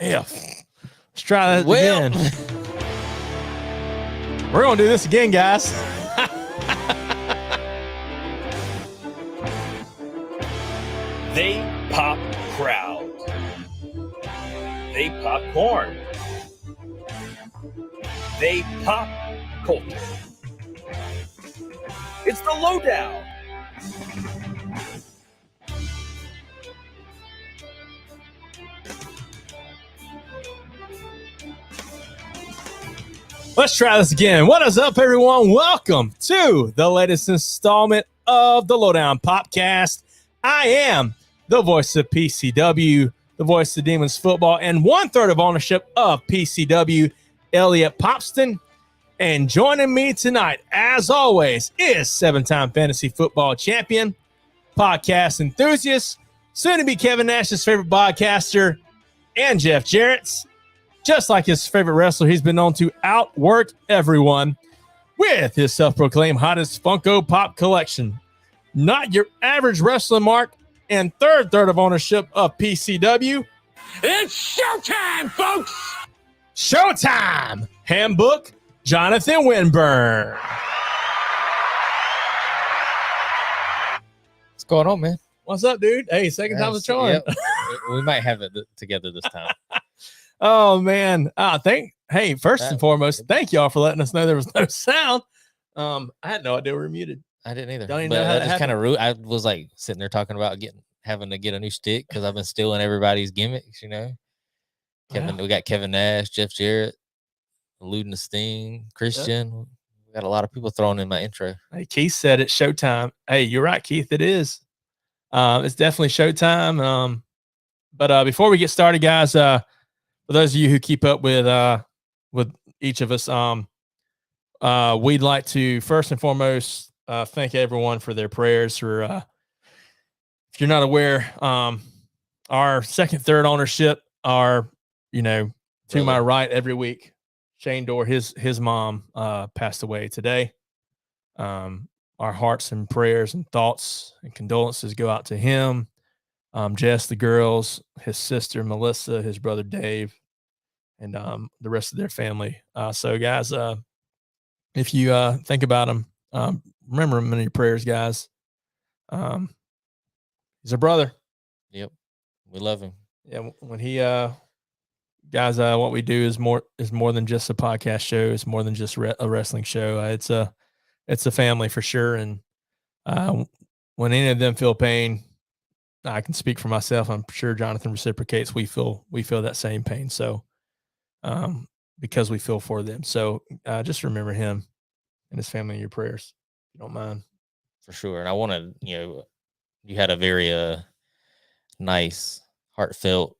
Yeah. Let's try that again. We're going to do this again, guys. They pop crowd. They pop corn. They pop culture. It's the lowdown. Let's try this again. What is up, everyone? Welcome to the latest installment of the Lowdown Popcast. I am the voice of PCW, the voice of Demons Football, and 1/3 of ownership of PCW, Elliot Popston. And joining me tonight, as always, is 7-time fantasy football champion, podcast enthusiast, soon to be Kevin Nash's favorite podcaster, and Jeff Jarrett's. Just like his favorite wrestler, he's been known to outwork everyone with his self-proclaimed hottest Funko Pop collection. Not your average wrestling mark, and third of ownership of PCW. It's showtime, folks! Showtime! Handbook, Jonathan Winburn. What's going on, man? What's up, dude? Hey, second time's a charm. Yep. We might have it together this time. Oh, man. First and foremost, thank y'all for letting us know there was no sound. I had no idea we were muted. I didn't either. Don't even but know how that is kind of rude. I was like sitting there talking about having to get a new stick because I've been stealing everybody's gimmicks, you know. We got Kevin Nash, Jeff Jarrett, Eluding the Sting, Christian. Yep. We got a lot of people throwing in my intro. Hey, Keith said it's showtime. Hey, you're right, Keith. It is. It's definitely showtime. But before we get started, guys, for those of you who keep up with each of us, we'd like to first and foremost thank everyone for their prayers. For if you're not aware, our second, third ownership are, to my right every week. Shane Dorr, his mom passed away today. Our hearts and prayers and thoughts and condolences go out to him, Jess, the girls, his sister Melissa, his brother Dave, and the rest of their family. So, guys, if you think about him, remember him in your prayers, guys. He's a brother. Yep, we love him. Yeah, when he guys, what we do is more than just a podcast show. It's more than just a wrestling show. It's a family for sure. And when any of them feel pain, I can speak for myself. I'm sure Jonathan reciprocates. We feel that same pain. So, because we feel for them. So, just remember him and his family in your prayers, if you don't mind. For sure. And I wanted, you had a very nice, heartfelt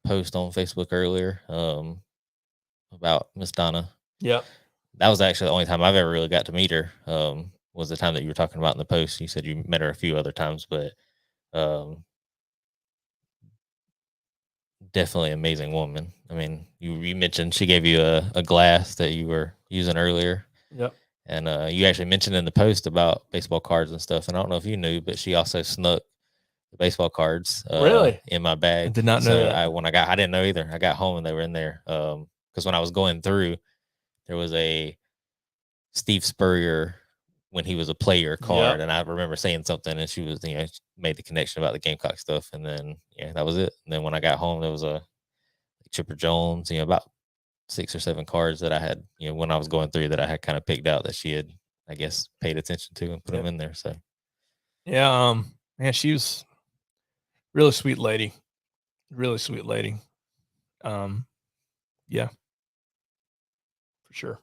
post on Facebook earlier about Miss Donna. Yeah. That was actually the only time I've ever really got to meet her. Was the time that you were talking about in the post. You said you met her a few other times, but definitely an amazing woman. I mean, you mentioned she gave you a glass that you were using earlier. Yep. And you actually mentioned in the post about baseball cards and stuff. And I don't know if you knew, but she also snuck the baseball cards really in my bag. I did not know that. I didn't know either. I got home and they were in there. Because when I was going through, there was a Steve Spurrier when he was a player card, and I remember saying something, and she was, made the connection about the Gamecock stuff, and then that was it. And then when I got home, there was a Chipper Jones, about 6 or 7 cards that I had, when I was going through that I had kind of picked out that she had, I guess, paid attention to and put them in there. So, yeah, man, she was really sweet lady, really sweet lady. Yeah, for sure.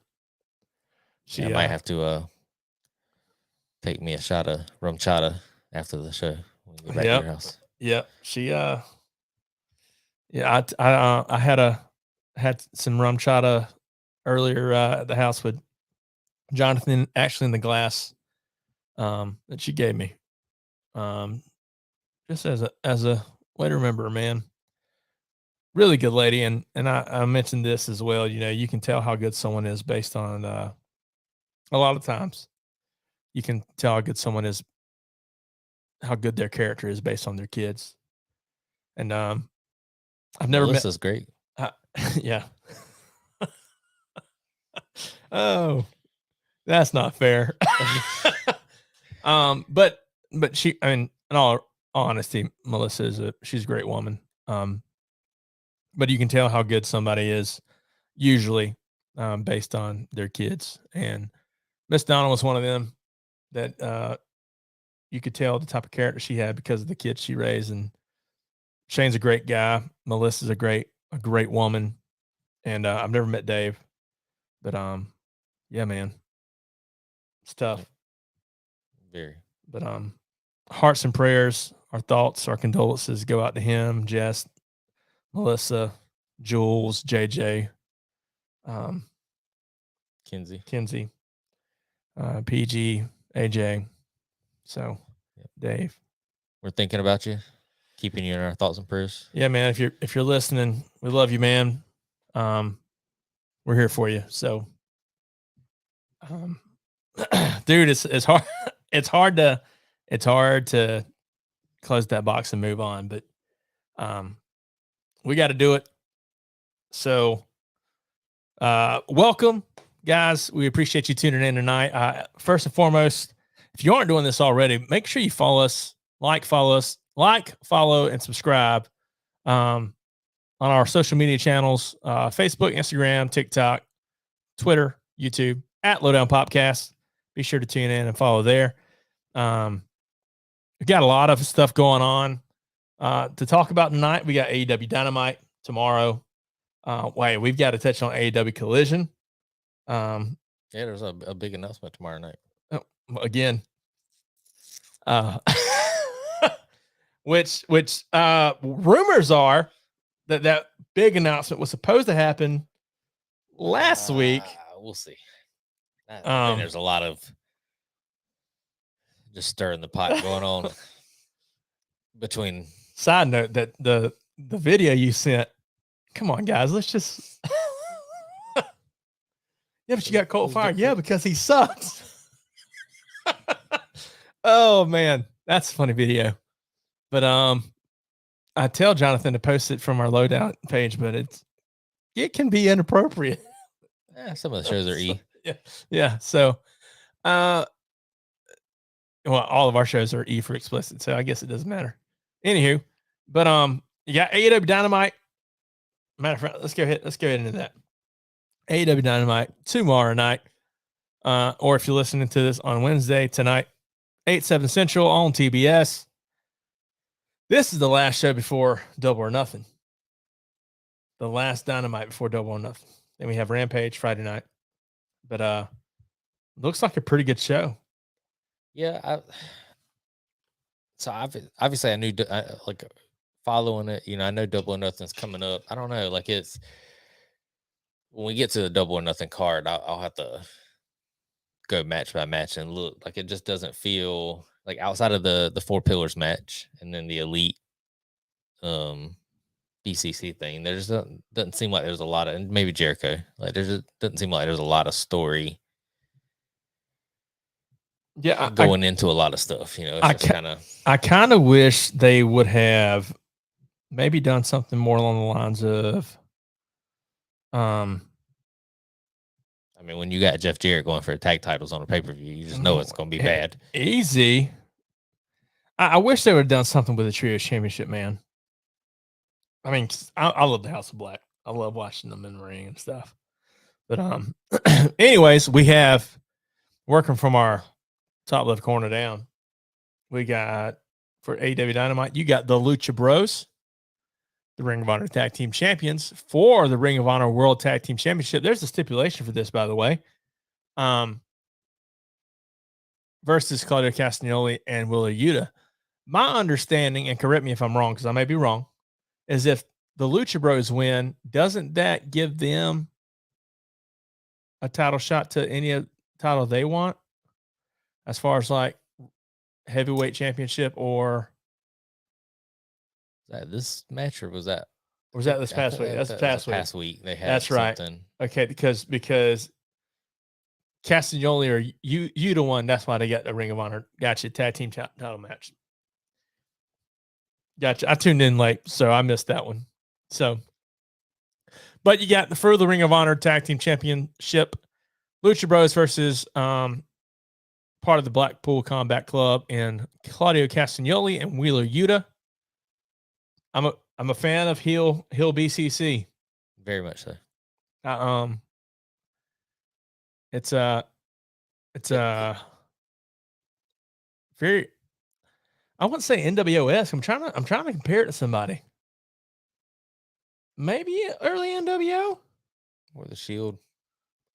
I might have to take me a shot of rum chata after the show when we get back to your house. Yeah, she I had some rum chata earlier at the house with Jonathan, actually in the glass that she gave me, just as a way to remember her, man. Really good lady, and I mentioned this as well. You can tell how good someone is based on a lot of times. You can tell how good someone is, how good their character is based on their kids. And I've never met. Melissa's great. Yeah. Oh, that's not fair. But she, I mean, in all honesty, Melissa she's a great woman. But you can tell how good somebody is usually based on their kids. And Miss Donna was one of them that you could tell the type of character she had because of the kids she raised. And Shane's a great guy. Melissa's a great woman. And I've never met Dave, but yeah, man, it's tough. Very. But hearts and prayers, our thoughts, our condolences go out to him, Jess, Melissa, Jules, JJ, Kinsey, PG, AJ. So, Dave, we're thinking about you, keeping you in our thoughts and prayers. Yeah, man. If you're listening, we love you, man. We're here for you. So, dude, it's hard. It's hard to close that box and move on, but we got to do it. So, welcome, guys. We appreciate you tuning in tonight. First and foremost, if you aren't doing this already, make sure you follow us, follow, and subscribe on our social media channels, Facebook, Instagram, TikTok, Twitter, YouTube, at Lowdown Popcast. Be sure to tune in and follow there. We got a lot of stuff going on to talk about tonight. We got AEW Dynamite tomorrow. We've got to touch on AEW Collision. There's a big announcement tomorrow night. Again, which rumors are that big announcement was supposed to happen last week. We'll see. I think there's a lot of just stirring the pot going on between. Side note that the video you sent. Come on, guys. Let's just. Yeah, but you got Colt fired. Yeah, because he sucks. Oh man, that's a funny video. But I tell Jonathan to post it from our lowdown page, but it can be inappropriate. Yeah, some of the shows are E. Yeah. So, well, all of our shows are E for explicit, so I guess it doesn't matter. Anywho, but you got AEW Dynamite. Matter of fact, let's go ahead into that. AEW Dynamite tomorrow night, or if you're listening to this on Wednesday tonight, 8/7 Central on TBS. This is the last show before Double or Nothing. The last Dynamite before Double or Nothing. Then we have Rampage Friday night. But looks like a pretty good show. Yeah. So obviously I knew like following it. I know Double or Nothing's coming up. I don't know. Like it's when we get to the Double or Nothing card, I'll have to go match by match and look. Like it just doesn't feel like outside of the 4 pillars match and then the elite BCC thing. There just doesn't seem like there's a lot of, and maybe Jericho. Like there just doesn't seem like there's a lot of story. Yeah, going into a lot of stuff. I kind of wish they would have maybe done something more along the lines of, I mean, when you got Jeff Jarrett going for tag titles on a pay-per-view, you just know it's going to be bad. Easy. I wish they would have done something with the Trios Championship, man. I mean, I love the House of Black. I love watching them in the ring and stuff. But anyways, we have working from our top left corner down. We got for AEW Dynamite, you got the Lucha Bros, the Ring of Honor Tag Team Champions for the Ring of Honor World Tag Team Championship. There's a stipulation for this, by the way. Versus Claudio Castagnoli and Wheeler Yuta. My understanding, and correct me if I'm wrong, because I may be wrong, is if the Lucha Bros win, doesn't that give them a title shot to any title they want? As far as like heavyweight championship or was that this match or was that this past week? That's past week. They had that's something. Right. Okay, because Castagnoli or you the one. That's why they got the Ring of Honor. Gotcha. Tag team title match. Gotcha. I tuned in late, so I missed that one. So, but you got the further Ring of Honor Tag Team Championship, Lucha Bros versus part of the Blackpool Combat Club and Claudio Castagnoli and Wheeler Yuta. I'm a fan of heel BCC. Very much so. It's very, I wouldn't say NWOS. I'm trying to compare it to somebody. Maybe early NWO or the Shield.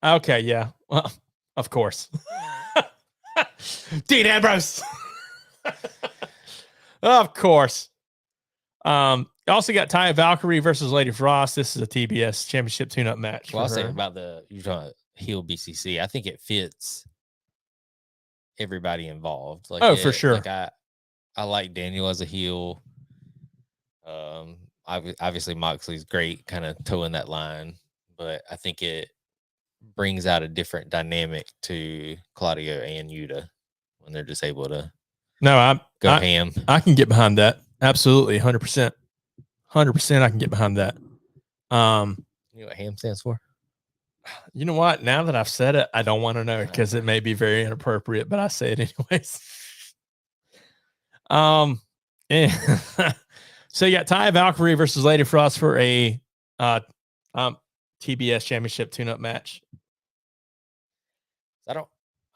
Okay, yeah. Well, of course. Dean Ambrose. Of course. You also got Taya Valkyrie versus Lady Frost. This is a TBS championship tune-up match. Well, I'll say about you're talking about heel BCC. I think it fits everybody involved. Like, for sure. Like I like Daniel as a heel. Obviously Moxley's great, kind of toeing that line, but I think it brings out a different dynamic to Claudio and Yuta when they're just able to go ham. I can get behind that. Absolutely, 100%. 100%, I can get behind that. You know what ham stands for? You know what? Now that I've said it, I don't want to know because it may be very inappropriate, but I say it anyways. Yeah. So you got Taya Valkyrie versus Lady Frost for a TBS championship tune-up match. I'm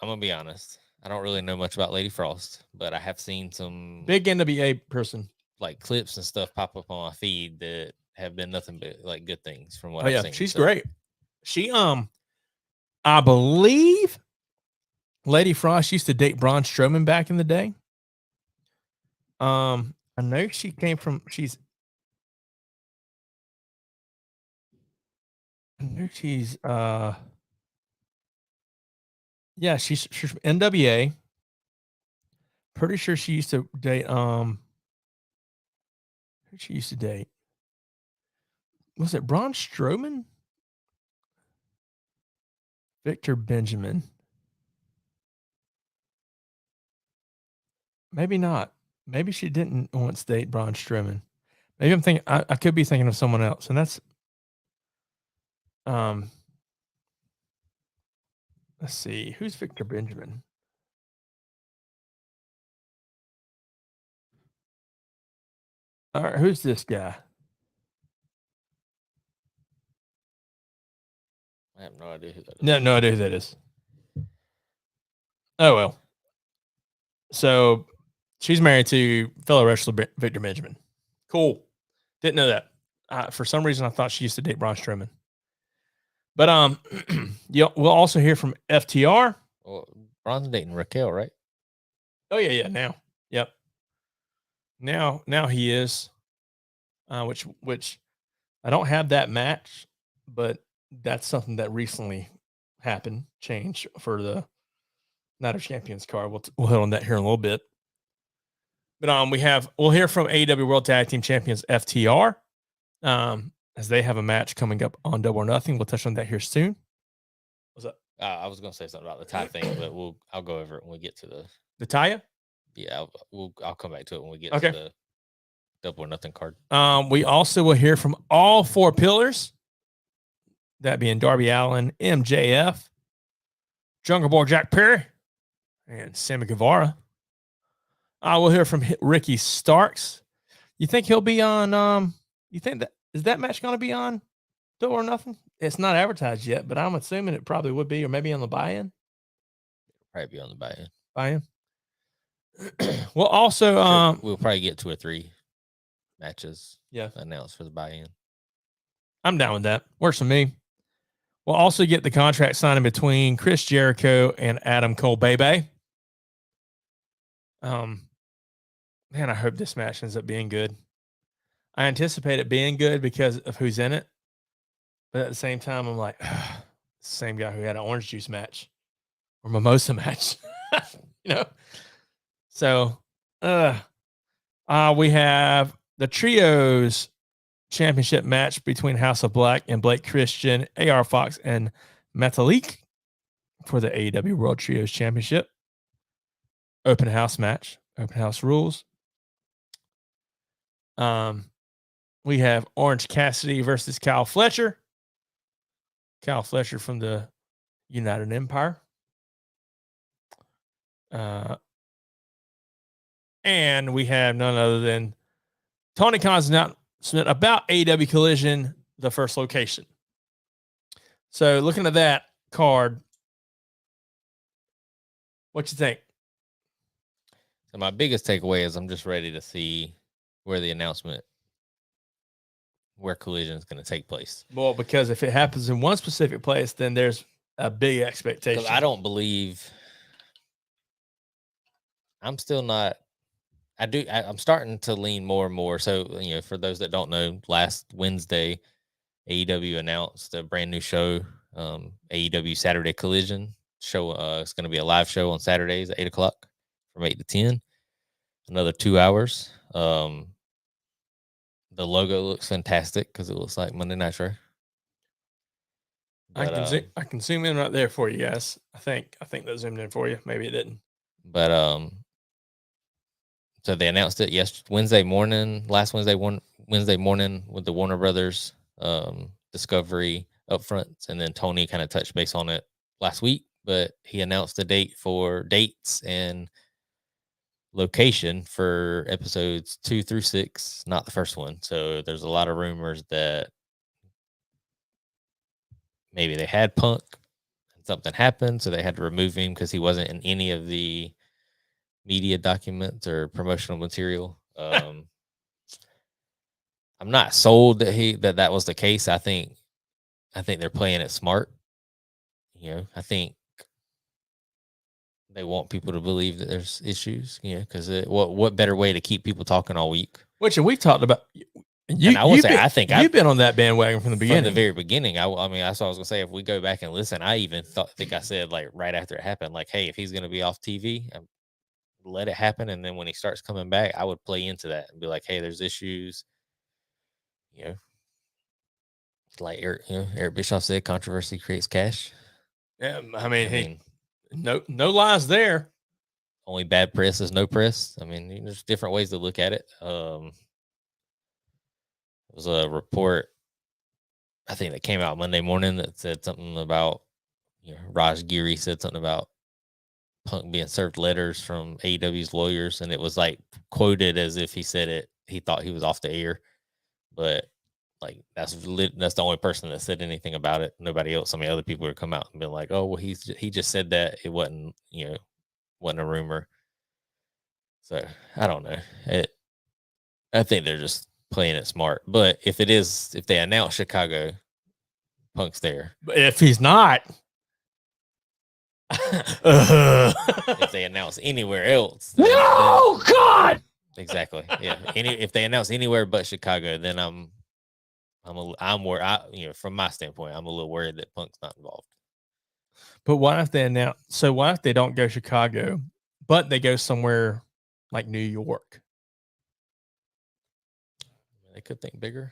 gonna be honest. I don't really know much about Lady Frost, but I have seen some big NWA person, like clips and stuff pop up on my feed that have been nothing but like good things from what I've seen. She's great. She I believe Lady Frost used to date Braun Strowman back in the day. I know she came from Yeah, she's from NWA. Pretty sure she used to date who she used to date. Was it Braun Strowman? Victor Benjamin. Maybe not. Maybe she didn't once date Braun Strowman. Maybe I'm thinking I could be thinking of someone else, and that's let's see, who's Victor Benjamin? All right, who's this guy? I have no idea who that is. No idea who that is. Oh well. So she's married to fellow wrestler Victor Benjamin. Cool. Didn't know that. For some reason, I thought she used to date Braun Strowman. But we'll also hear from FTR. Well, Braun's dating Raquel, right? Oh yeah. Now, yep. Now he is. Which I don't have that match, but that's something that recently happened. Change for the Night of Champions card. We'll hit on that here in a little bit. But we'll hear from AEW World Tag Team Champions FTR. As they have a match coming up on Double or Nothing. We'll touch on that here soon. What's up? I was going to say something about the tie thing, but I'll go over it when we get to the Taya. Yeah, I'll come back to it when we get to the Double or Nothing card. We also will hear from all four pillars. That being Darby Allin, MJF, Jungle Boy Jack Perry, and Sammy Guevara. We'll hear from Ricky Starks. You think he'll be on? You think is that match going to be on Double or Nothing? It's not advertised yet, but I'm assuming it probably would be, or maybe on the buy-in. Probably be on the buy-in. We'll also we'll probably get 2 or 3 matches. Yeah, announced for the buy-in. I'm down with that. Works for me. We'll also get the contract signing between Chris Jericho and Adam Cole Bebe. Man, I hope this match ends up being good. I anticipate it being good because of who's in it. But at the same time, I'm like, same guy who had an orange juice match or mimosa match, So, we have the trios championship match between House of Black and Blake Christian, AR Fox, and Metalik for the AEW World Trios Championship. Open house match, open house rules. We have Orange Cassidy versus Kyle Fletcher. Kyle Fletcher from the United Empire. And we have none other than Tony Khan's announcement about AEW Collision, the first location. So looking at that card, what you think? So my biggest takeaway is I'm just ready to see where Collision is going to take place. Well, because if it happens in one specific place, then there's a big expectation. I don't believe. I'm still not. I'm starting to lean more and more. So, for those that don't know, last Wednesday, AEW announced a brand new show, AEW Saturday Collision show. It's going to be a live show on Saturdays at 8:00 from 8 to 10. Another 2 hours. The logo looks fantastic because it looks like Monday Night Raw. I can zoom in right there for you guys. I think that zoomed in for you. Maybe it didn't. But so they announced it last Wednesday morning with the Warner Brothers Discovery upfronts, and then Tony kind of touched base on it last week. But he announced the dates and location for episodes 2 through 6, not the first one. So there's a lot of rumors that maybe they had Punk and something happened, so they had to remove him because he wasn't in any of the media documents or promotional material. I'm not sold that was the case. I think they're playing it smart. I think they want people to believe that there's issues, because what better way to keep people talking all week? Which we've talked about. And I would say, I think you've been on that bandwagon from the beginning. From the very beginning. I mean, that's what I was gonna say. If we go back and listen, I even think I said like right after it happened, like, hey, if he's gonna be off TV, let it happen. And then when he starts coming back, I would play into that and be like, hey, there's issues. You know, like Eric Bischoff said, controversy creates cash. Yeah, I mean, no lies there. Only bad press is no press. I mean, there's different ways to look at it. It was a report, I think, that came out Monday morning that said something about, Raj Giri said something about Punk being served letters from AEW's lawyers, and it was like quoted as if he said it. He thought he was off the air, but like that's the only person that said anything about it. Nobody else. I mean, other people would come out and be like, "Oh, well, he just said that. It wasn't, wasn't a rumor." So I don't know. I think they're just playing it smart. But if they announce Chicago, Punk's there. But if he's not, if they announce anywhere else, God, exactly, yeah. If they announce anywhere but Chicago, then I'm worried. From my standpoint, I'm a little worried that Punk's not involved. But what if they announce? So what if they don't go Chicago, but they go somewhere like New York? They could think bigger.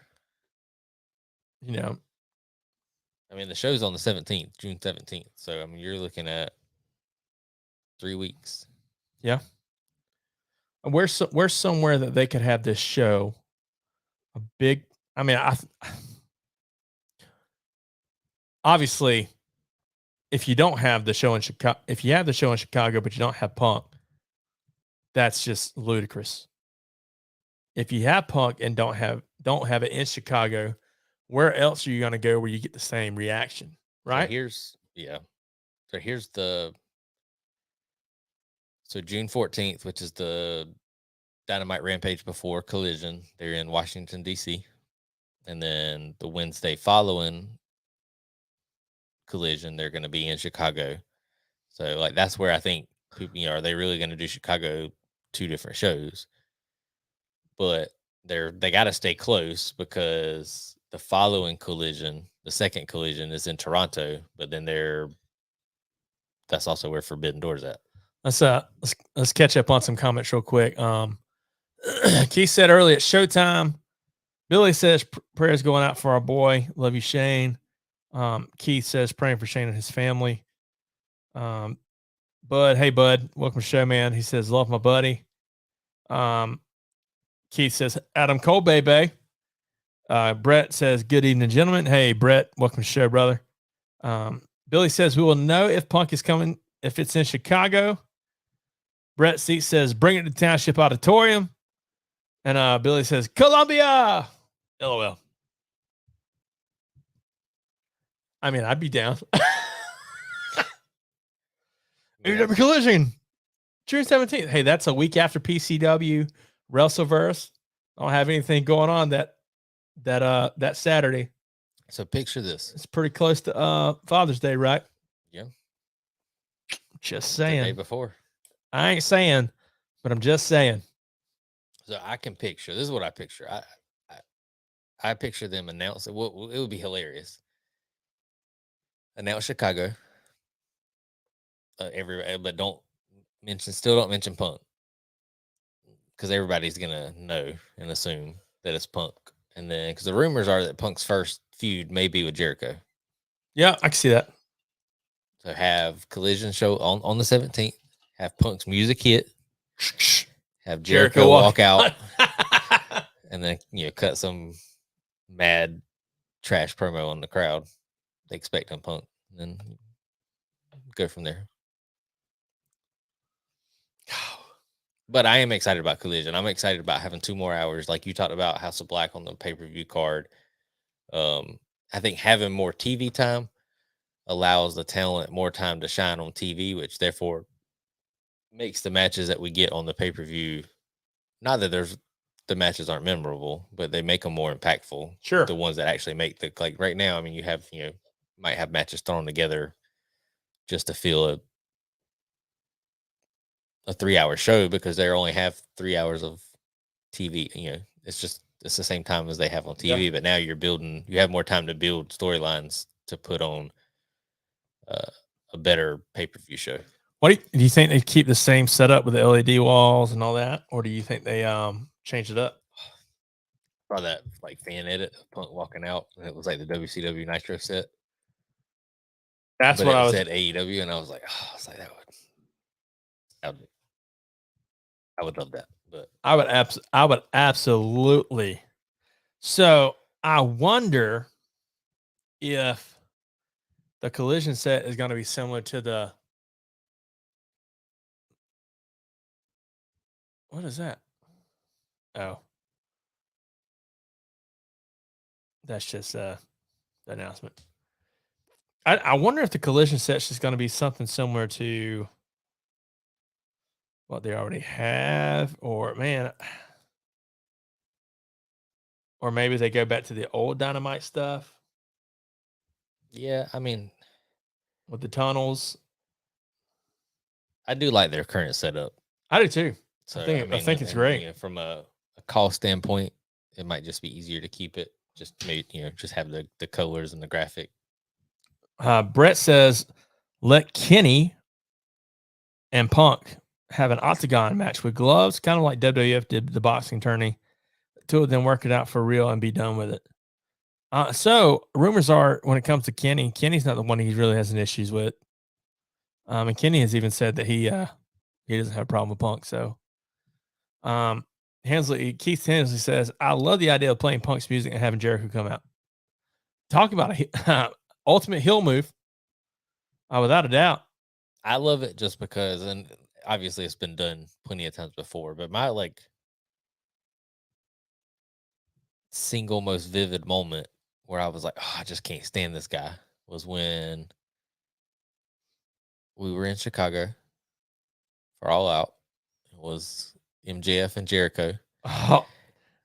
I mean, the show's on the 17th, June 17th. So, I mean, you're looking at 3 weeks. Yeah. Where's somewhere that they could have this show? A big, I mean, obviously, if you don't have the show in Chicago, if you have the show in Chicago, but you don't have Punk, that's just ludicrous. If you have Punk and don't have it in Chicago, where else are you going to go where you get the same reaction, right? So June 14th, which is the Dynamite Rampage before Collision, they're in Washington, D.C. And then the Wednesday following Collision, they're going to be in Chicago. So, like, that's where I think people, are they really going to do Chicago 2 different shows? But they got to stay close because the following Collision, the second Collision, is in Toronto, but then that's also where Forbidden Door's at. Let's catch up on some comments real quick. Keith said earlier, it's showtime. Billy says prayers going out for our boy. Love you, Shane. Keith says praying for Shane and his family. Bud, hey Bud, welcome to the show, man. He says love my buddy. Keith says Adam Cole, baby. Brett says good evening, gentlemen. Hey Brett, welcome to the show, brother. Billy says we will know if Punk is coming if it's in Chicago. Brett C says bring it to Township Auditorium. And Billy says Columbia. LOL. I mean, I'd be down. AEW Collision, June 17th. Hey, that's a week after PCW Wrestleverse. I don't have anything going on that Saturday. So picture this. It's pretty close to Father's Day, right? Yeah. Just saying. The day before. I ain't saying, but I'm just saying. So I can picture. This is what I picture. I picture them announce it. It would be hilarious. Announce Chicago. But don't mention Punk, because everybody's gonna know and assume that it's Punk, and then because the rumors are that Punk's first feud may be with Jericho. Yeah, I can see that. So have Collision show on the 17th. Have Punk's music hit. Have Jericho walk out, and then cut some mad trash promo on the crowd. They expect on Punk, and then go from there. But I am excited about Collision. I'm excited about having 2 more hours, like you talked about House of Black on the pay-per-view card. I think having more TV time allows the talent more time to shine on TV, which therefore makes the matches that we get on the pay-per-view, not that the matches aren't memorable, but they make them more impactful. Sure. The ones that actually make like right now, I mean, you have, might have matches thrown together just to feel a 3-hour show because they only have 3 hours of TV. It's just it's the same time as they have on TV, but now you have more time to build storylines to put on a better pay-per-view show. What do you think they keep the same setup with the LED walls and all that, or do you think they change it up? Saw that like fan edit of Punk walking out, and it was like the WCW Nitro set. That's what I was at AEW, and I was like, I would love that, but I would absolutely. So I wonder if the Collision set is going to be similar to the. What is that? Oh, that's just the announcement. I wonder if the Collision set's just going to be something similar to what they already have, or maybe they go back to the old Dynamite stuff. Yeah, I mean, with the tunnels. I do like their current setup. I do too. So, I think it's great. You know, from a cost standpoint, it might just be easier to keep it. Just maybe, just have the colors and the graphic. Brett says, let Kenny and Punk have an octagon match with gloves, kind of like WWF did the boxing tourney. Two of them work it out for real and be done with it. So rumors are when it comes to Kenny's not the one he really has an issues with. And Kenny has even said that he doesn't have a problem with Punk. So, Keith Hensley says, I love the idea of playing Punk's music and having Jericho come out. Talking about a ultimate heel move, without a doubt. I love it just because, and obviously it's been done plenty of times before, but my single most vivid moment where I was like, oh, I just can't stand this guy was when we were in Chicago for All Out. It was MJF and Jericho. Oh,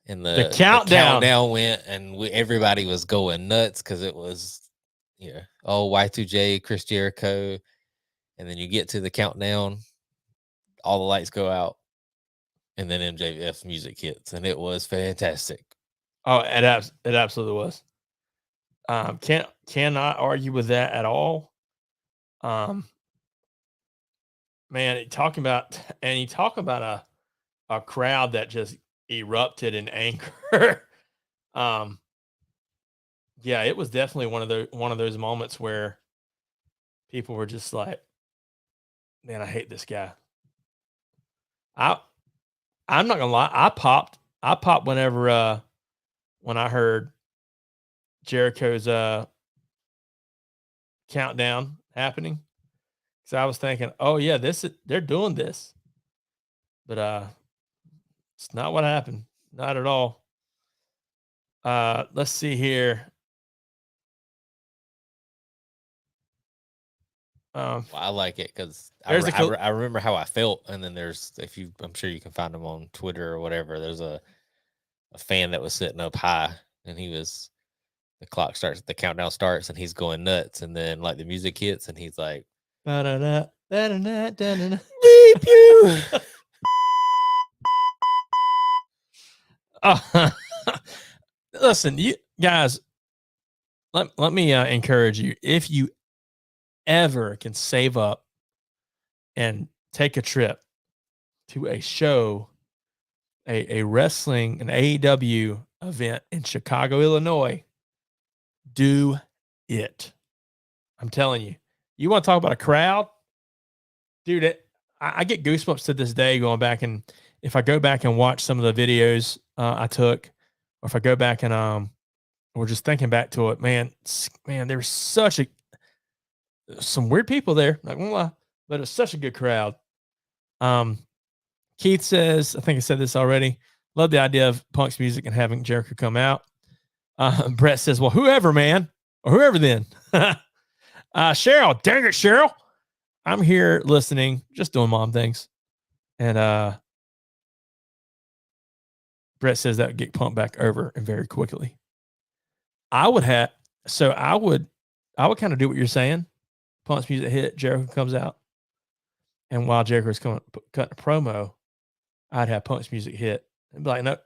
and the countdown went, and everybody was going nuts because it was, Y2J, Chris Jericho. And then you get to the countdown, all the lights go out, and then MJF's music hits, and it was fantastic. Oh, it absolutely was. Cannot argue with that at all. Man, you talk about a crowd that just erupted in anger. Yeah, it was definitely one of those moments where people were just like, man, I hate this guy. I'm not gonna lie, I popped whenever when I heard Jericho's countdown happening. So I was thinking, oh yeah, they're doing this. But it's not what happened. Not at all. Let's see here. Well, I like it because I remember how I felt, and then I'm sure you can find them on Twitter or whatever. There's a fan that was sitting up high, and the countdown starts, and he's going nuts, and then like the music hits, and he's like, beep you. Listen, you guys, let me encourage you. If you ever can save up and take a trip to a show, a wrestling, an AEW event in Chicago, Illinois, do it. I'm telling you. You want to talk about a crowd? Dude, I get goosebumps to this day going back, and if I go back and watch some of the videos I took, or if I go back and we're just thinking back to it, man, there was some weird people there, not gonna lie, but it's such a good crowd. Keith says, I think I said this already, love the idea of Punk's music and having Jericho come out. Brett says, well, whoever, man, or whoever then. Cheryl, dang it, Cheryl. I'm here listening, just doing mom things. And Brett says that would get Punk back over and very quickly. I would kind of do what you're saying. Punk's music hit, Jericho comes out. And while Jericho's cutting a promo, I'd have Punk's music hit and be like, no,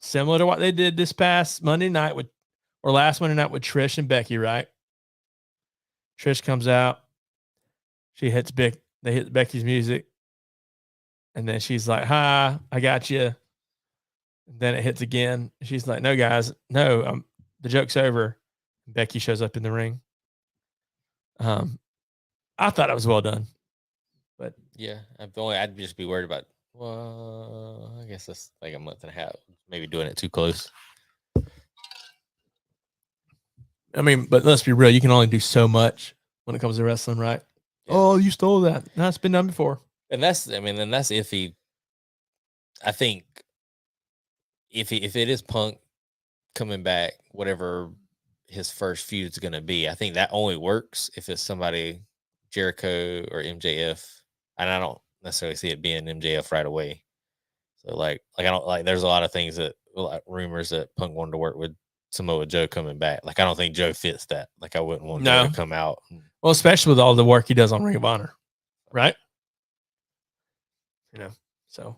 similar to what they did this past Monday night or last Monday night with Trish and Becky, right? Trish comes out. She hits they hit Becky's music. And then she's like, "Hi, I got you." And then it hits again. She's like, "No, guys, no, the joke's over." Becky shows up in the ring. I thought it was well done, but yeah, I'd just be worried about. Well, I guess that's like a month and a half. Maybe doing it too close. I mean, but let's be real. You can only do so much when it comes to wrestling, right? Yeah. Oh, you stole that. No, it's been done before. And that's iffy. I think if it is Punk coming back, whatever his first feud is going to be, I think that only works if it's somebody Jericho or MJF, and I don't necessarily see it being MJF right away. So like I don't like. There's a lot of things that like rumors that Punk wanted to work with Samoa Joe coming back. Like I don't think Joe fits that. Like I wouldn't want Joe to come out. Well, especially with all the work he does on Ring of Honor, right? So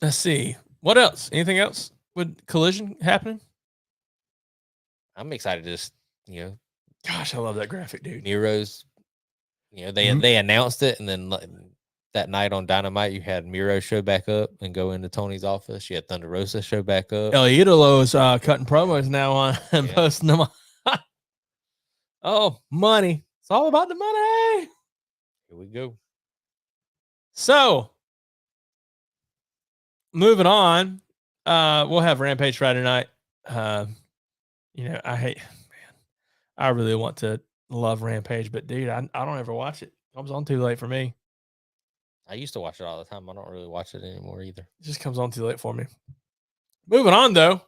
let's see. What else? Anything else with Collision happening? I'm excited to just, gosh, I love that graphic, dude. Miro's, they announced it, and then that night on Dynamite, you had Miro show back up and go into Tony's office. You had Thunder Rosa show back up. El Idolo's cutting promos now on and posting them. Oh, money. It's all about the money. Here we go. So, moving on, we'll have Rampage Friday night. I really want to love Rampage, but dude, I don't ever watch it. It comes on too late for me. I used to watch it all the time. I don't really watch it anymore either. It just comes on too late for me. Moving on though,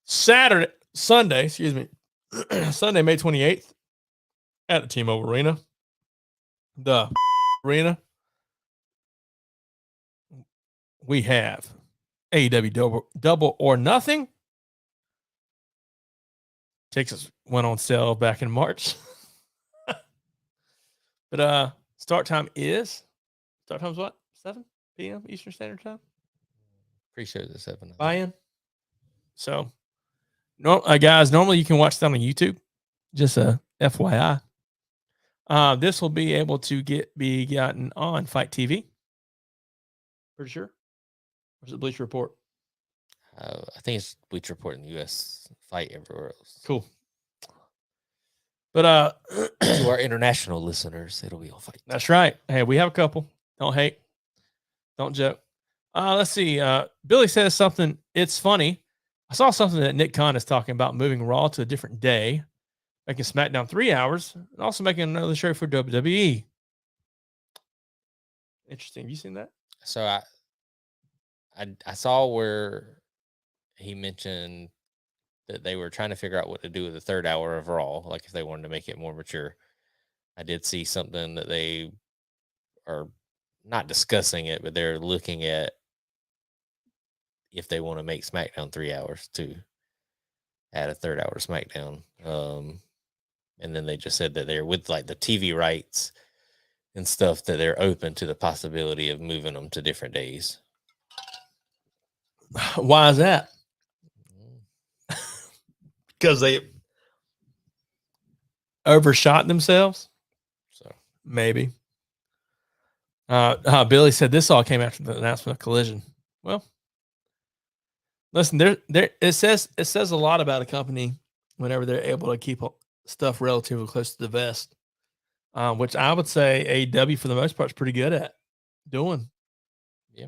Sunday, May 28th at the T-Mobile Arena. The arena. We have AEW Double or Nothing. Tickets went on sale back in March. But start time's what? 7 p.m. Eastern Standard Time? Pretty sure it's 7. Buy-in. So, guys, normally you can watch that on YouTube. Just a FYI. This will be able to be gotten on Fight TV. Pretty sure. Or is it Bleacher Report? I think it's Bleacher Report in the U.S. Fight everywhere else. Cool. But to our international listeners, it'll be on Fight. That's right. Hey, we have a couple. Don't hate. Don't joke. Let's see. Billy says something. It's funny. I saw something that Nick Khan is talking about moving Raw to a different day, making SmackDown 3 hours, and also making another show for WWE. Interesting. Have you seen that? So I saw where he mentioned that they were trying to figure out what to do with the third hour of Raw, like if they wanted to make it more mature. I did see something that they are not discussing it, but they're looking at if they want to make SmackDown 3 hours to add a third hour SmackDown. And then they just said that they're with like the TV rights and stuff, that they're open to the possibility of moving them to different days. Why is that? Because they overshot themselves? So maybe. Billy said this all came after the announcement of Collision. Well, listen, it says a lot about a company whenever they're able to keep stuff relatively close to the vest, which I would say AEW for the most part is pretty good at doing. Yeah.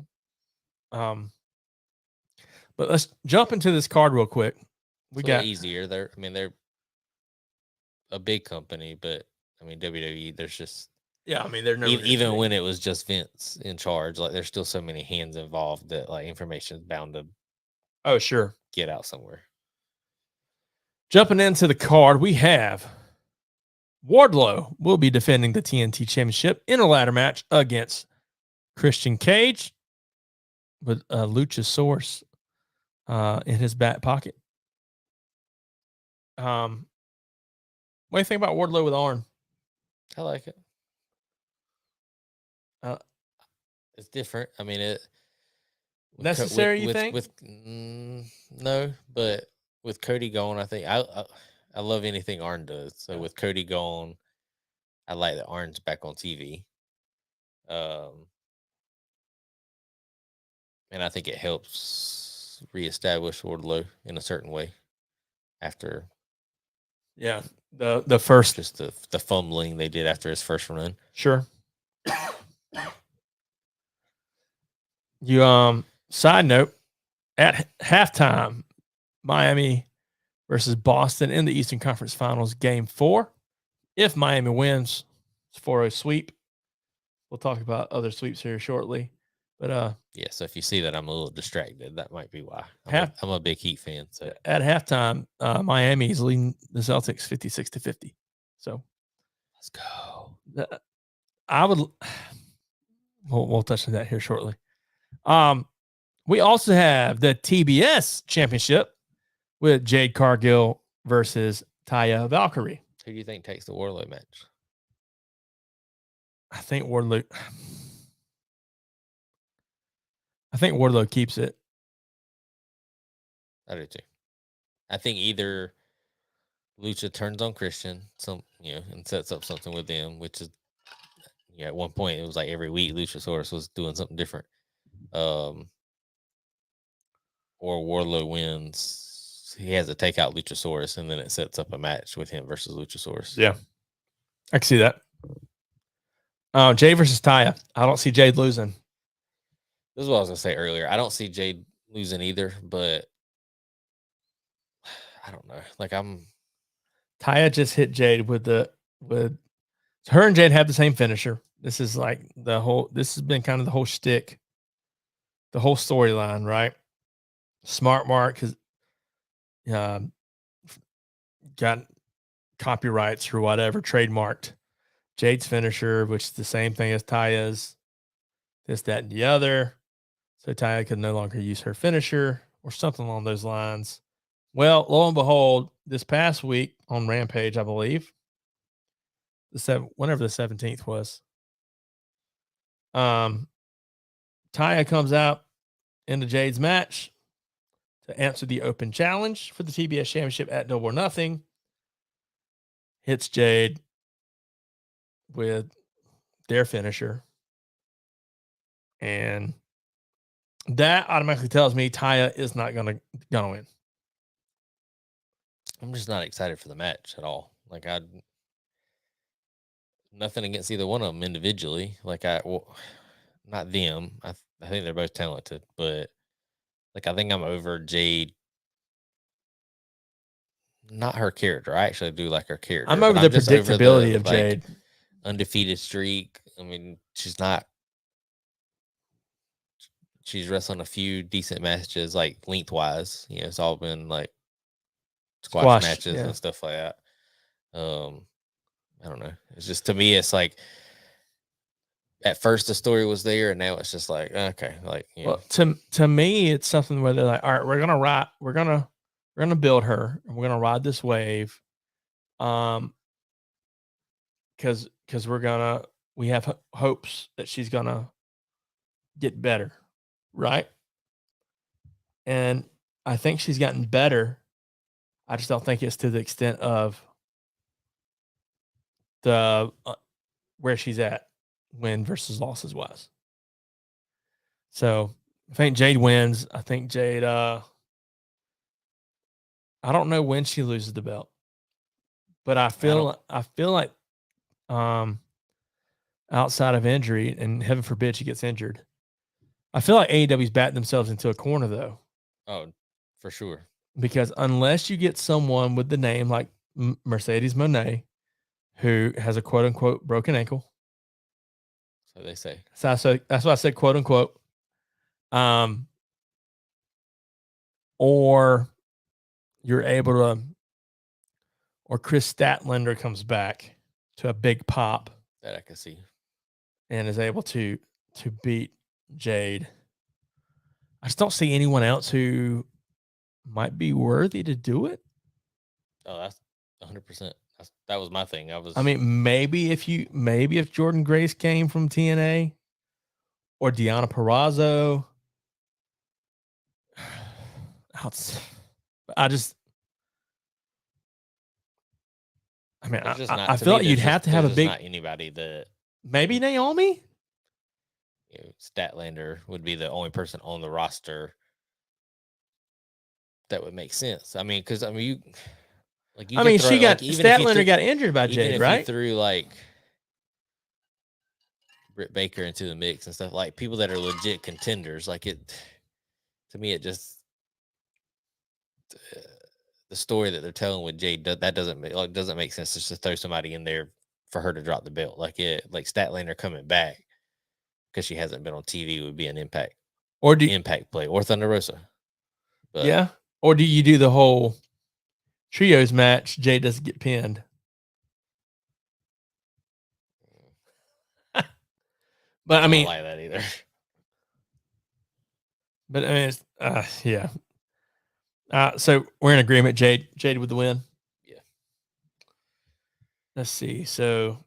But let's jump into this card real quick. We got easier. They're a big company, but WWE, there's just they're even when it was just Vince in charge, like there's still so many hands involved that like information is bound to get out somewhere. Jumping into the card, we have Wardlow will be defending the TNT Championship in a ladder match against Christian Cage with a Luchasaurus in his back pocket. What do you think about Wardlow with Arn? I like it. It's different. necessary, you think? No, but with Cody gone, I think I love anything Arn does. So with Cody gone, I like that Arn's back on TV. And I think it helps reestablish Wardlow in a certain way after the first, just the fumbling they did after his first run. Sure. You side note, at halftime, Miami versus Boston in the Eastern Conference Finals, Game 4. If Miami wins, it's 4-0 sweep. We'll talk about other sweeps here shortly. But yeah, so if you see that I'm a little distracted, that might be why. I'm a big Heat fan. So at halftime, Miami is leading the Celtics 56-50. So let's go. We'll touch on that here shortly. We also have the TBS Championship with Jade Cargill versus Taya Valkyrie. Who do you think takes the Wardlow match? I think Wardlow keeps it. I do too. I think either Lucha turns on Christian, and sets up something with them, which is, at one point it was like every week Luchasaurus was doing something different. Or Wardlow wins. He has to take out Luchasaurus, and then it sets up a match with him versus Luchasaurus. Yeah, I can see that. Jade versus Taya. I don't see Jade losing. This is what I was gonna say earlier. I don't see Jade losing either, but I don't know. Taya just hit Jade with her and Jade have the same finisher. This is like this has been kind of the whole shtick, the whole storyline, right? Smart Mark has got copyrights or whatever, trademarked Jade's finisher, which is the same thing as Taya's, this, that, and the other. So Taya could no longer use her finisher or something along those lines. Well, lo and behold, this past week on Rampage, I believe, whenever the 17th was, Taya comes out into Jade's match to answer the open challenge for the TBS Championship at Double or Nothing. Hits Jade with their finisher. And that automatically tells me Taya is not gonna win. I'm just not excited for the match at all. Nothing against either one of them individually. Not them. I think they're both talented, but I think I'm over Jade. Not her character. I actually do like her character. I'm over the predictability of Jade. Undefeated streak. I mean, she's not. She's wrestled a few decent matches, lengthwise. It's all been squash matches and stuff like that. I don't know. It's just, to me, it's at first the story was there, and now it's just okay, Well, to me, it's something where they're like, all right, we're gonna build her, and we're gonna ride this wave, because we have hopes that she's gonna get better, right? And I think she's gotten better. I just don't think it's to the extent of the where she's at win versus losses wise. So I think Jade wins. I think Jade. I don't know when she loses the belt, but I feel like outside of injury, and heaven forbid she gets injured, I feel like AEW's batting themselves into a corner though. Oh, for sure. Because unless you get someone with the name like Mercedes Moné, who has a quote unquote broken ankle. So they say. So that's why I said quote unquote. Or you're able to, or Chris Statlander comes back to a big pop. That I can see. And is able to beat Jade. I just don't see anyone else who might be worthy to do it. Oh, that's 100%. That was my thing. Maybe if Jordan Grace came from TNA, or Deonna Purrazzo, I mean, There's just I not, to feel me, like you'd there's have just- to have a there's just big, not anybody that maybe Naomi. Statlander would be the only person on the roster that would make sense. I mean, because you I can mean, throw, she got like, even if you Statlander got injured by even Jade, if right? you threw like Britt Baker into the mix and stuff, like people that are legit contenders, like it. To me, it just the story that they're telling with Jade that doesn't make sense just to throw somebody in there for her to drop the belt. Like Statlander coming back because she hasn't been on TV would be an impact play, or Thunder Rosa. But yeah, or do you do the whole trios match? Jade doesn't get pinned. But I mean, don't like that either. But I mean, it's, yeah. So we're in agreement. Jade with the win. Yeah. Let's see. So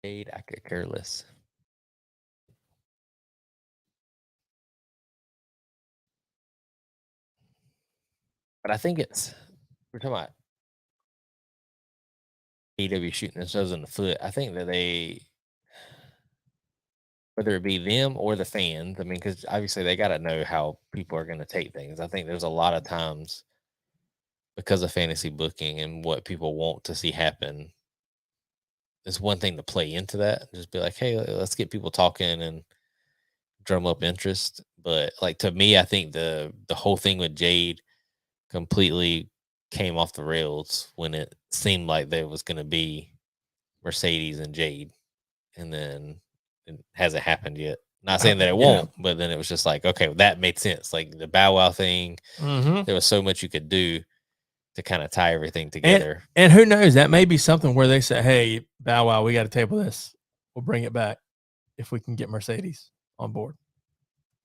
Jade, I could care less. But I think we're talking about AEW shooting themselves in the foot. I think that whether it be them or the fans, I mean, because obviously they got to know how people are going to take things. I think there's a lot of times because of fantasy booking and what people want to see happen. It's one thing to play into that, just be like, hey, let's get people talking and drum up interest. But like, to me, I think the whole thing with Jade completely came off the rails when it seemed like there was going to be Mercedes and Jade, and then it hasn't happened yet. Not saying that it won't, but then it was just like, okay, that made sense. Like the Bow Wow thing, there was so much you could do to kind of tie everything together. And who knows, that may be something where they say, hey, Bow Wow, we got to table this. We'll bring it back if we can get Mercedes on board.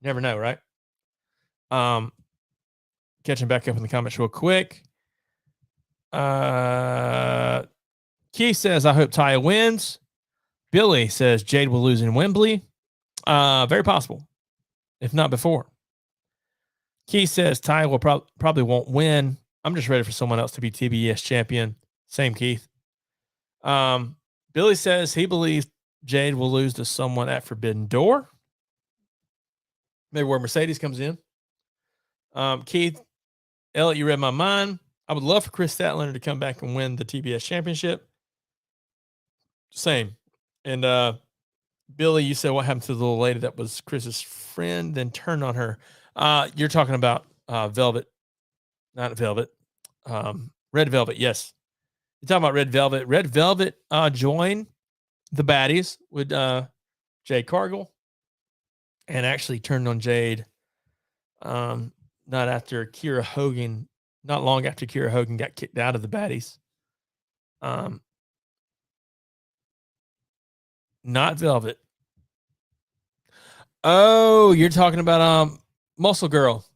Never know, right? Catching back up in the comments real quick. Keith says, I hope Taya wins. Billy says Jade will lose in Wembley. Very possible, if not before. Keith says Taya will probably won't win. I'm just ready for someone else to be TBS champion. Same, Keith. Billy says he believes Jade will lose to someone at Forbidden Door. Maybe where Mercedes comes in. Keith, Elliot, you read my mind. I would love for Chris Statlander to come back and win the TBS championship. Same. And Billy, you said what happened to the little lady that was Chris's friend, then turned on her. You're talking about Velvet, not Velvet. Red Velvet, yes. You're talking about Red Velvet. Red Velvet joined the baddies with Jade Cargill and actually turned on Jade not long after Kiera Hogan got kicked out of the baddies. Not Velvet. Oh, you're talking about Muscle Girl.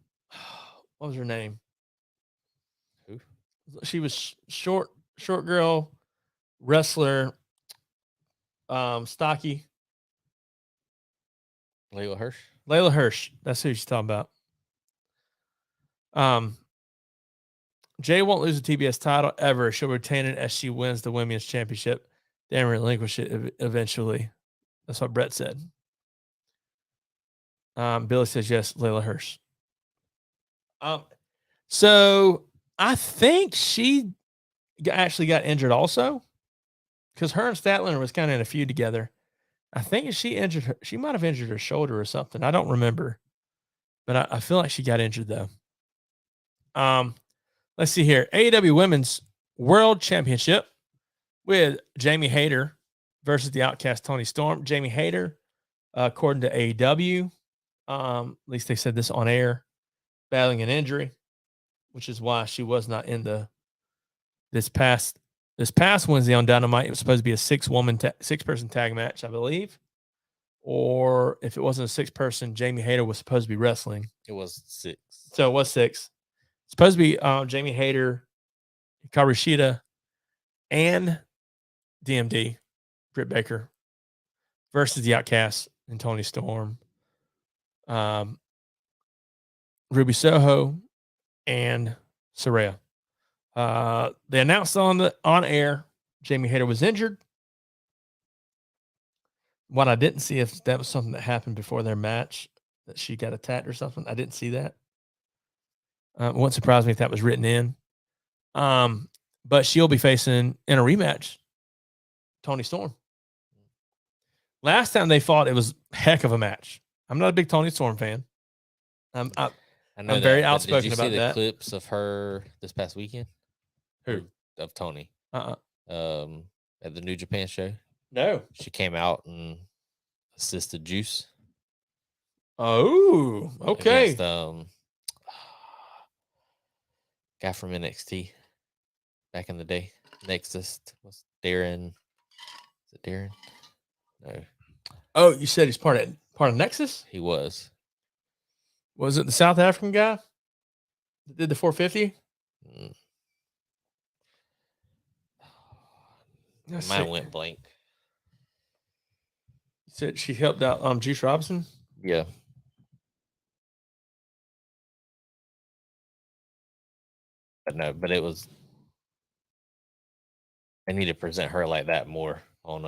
What was her name? Who? She was short girl, wrestler, stocky. Layla Hirsch. Layla Hirsch. That's who she's talking about. Jay won't lose the TBS title ever. She'll retain it as she wins the women's championship, then relinquish it eventually. That's what Brett said. Billy says yes, Layla Hirsch. So I think she actually got injured also, because her and Statlander was kind of in a feud together. I think she might have injured her shoulder or something. I don't remember, but I feel like she got injured though. Let's see here. AEW Women's World Championship with Jamie Hayter versus the Outcast Tony Storm. Jamie Hayter, according to AEW, at least they said this on air, battling an injury, which is why she was not in this past Wednesday on Dynamite. It was supposed to be a six-person tag match, I believe. Or if it wasn't a six-person, Jamie Hayter was supposed to be wrestling. It was 6. So it was 6. Supposed to be Jamie Hayter, Karushita, and DMD, Britt Baker versus the Outcasts. and Tony Storm, Ruby Soho, and Saraya. They announced on air Jamie Hayter was injured. What I didn't see if that was something that happened before their match, that she got attacked or something. I didn't see that. It wouldn't surprise me if that was written in. But she'll be facing in a rematch Tony Storm. Last time they fought, it was a heck of a match. I'm not a big Tony Storm fan. I'm very outspoken about that. Did you see the clips of her this past weekend? Who? Of Tony. At the New Japan show. No. She came out and assisted Juice. Oh, okay. Against, guy from NXT back in the day. Nexus was Darren. Is it Darren? No. Oh, you said he's part of Nexus? He was. Was it the South African guy that did the 450? Mine went blank. You said she helped out Juice Robinson? Yeah. But it was. I need to present her like that more on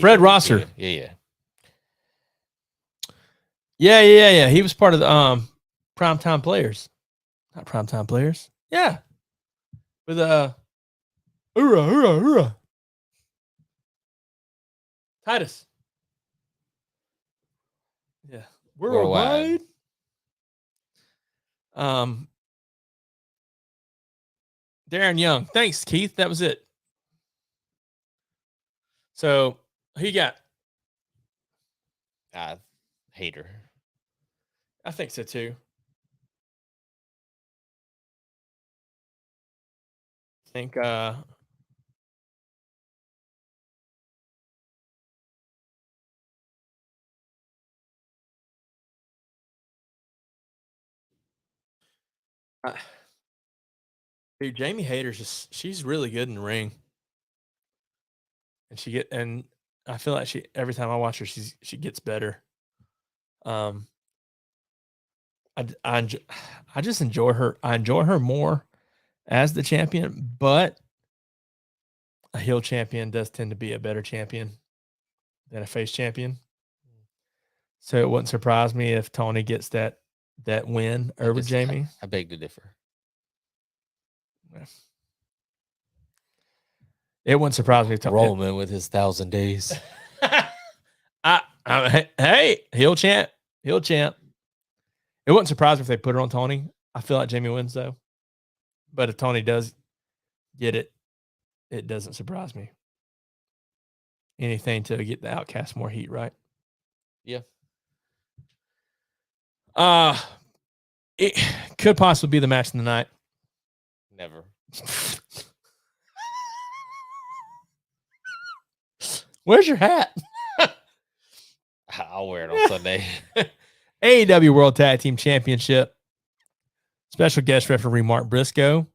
Fred Rosser. Yeah. Yeah. He was part of the Primetime Players. Not Primetime Players. Yeah. With hoorah. Titus. Yeah. Worldwide. Darren Young. Thanks, Keith. That was it. So who you got? I hate her. I think so too. I think dude, Jamie Hayter's she's really good in the ring. And I feel like every time I watch her, she gets better. I just enjoy her. I enjoy her more as the champion, but a heel champion does tend to be a better champion than a face champion. So it wouldn't surprise me if Tony gets that win over Jamie. I beg to differ. It wouldn't surprise me if Tony Roman with his 1,000 days. Hey, heel champ. It wouldn't surprise me if they put her on Tony. I feel like Jamie wins though. But if Tony does get it, it doesn't surprise me. Anything to get the Outcast more heat, right? Yeah. It could possibly be the match of the night. Never. Where's your hat? I'll wear it on Sunday. AEW World Tag Team Championship. Special guest referee Mark Briscoe.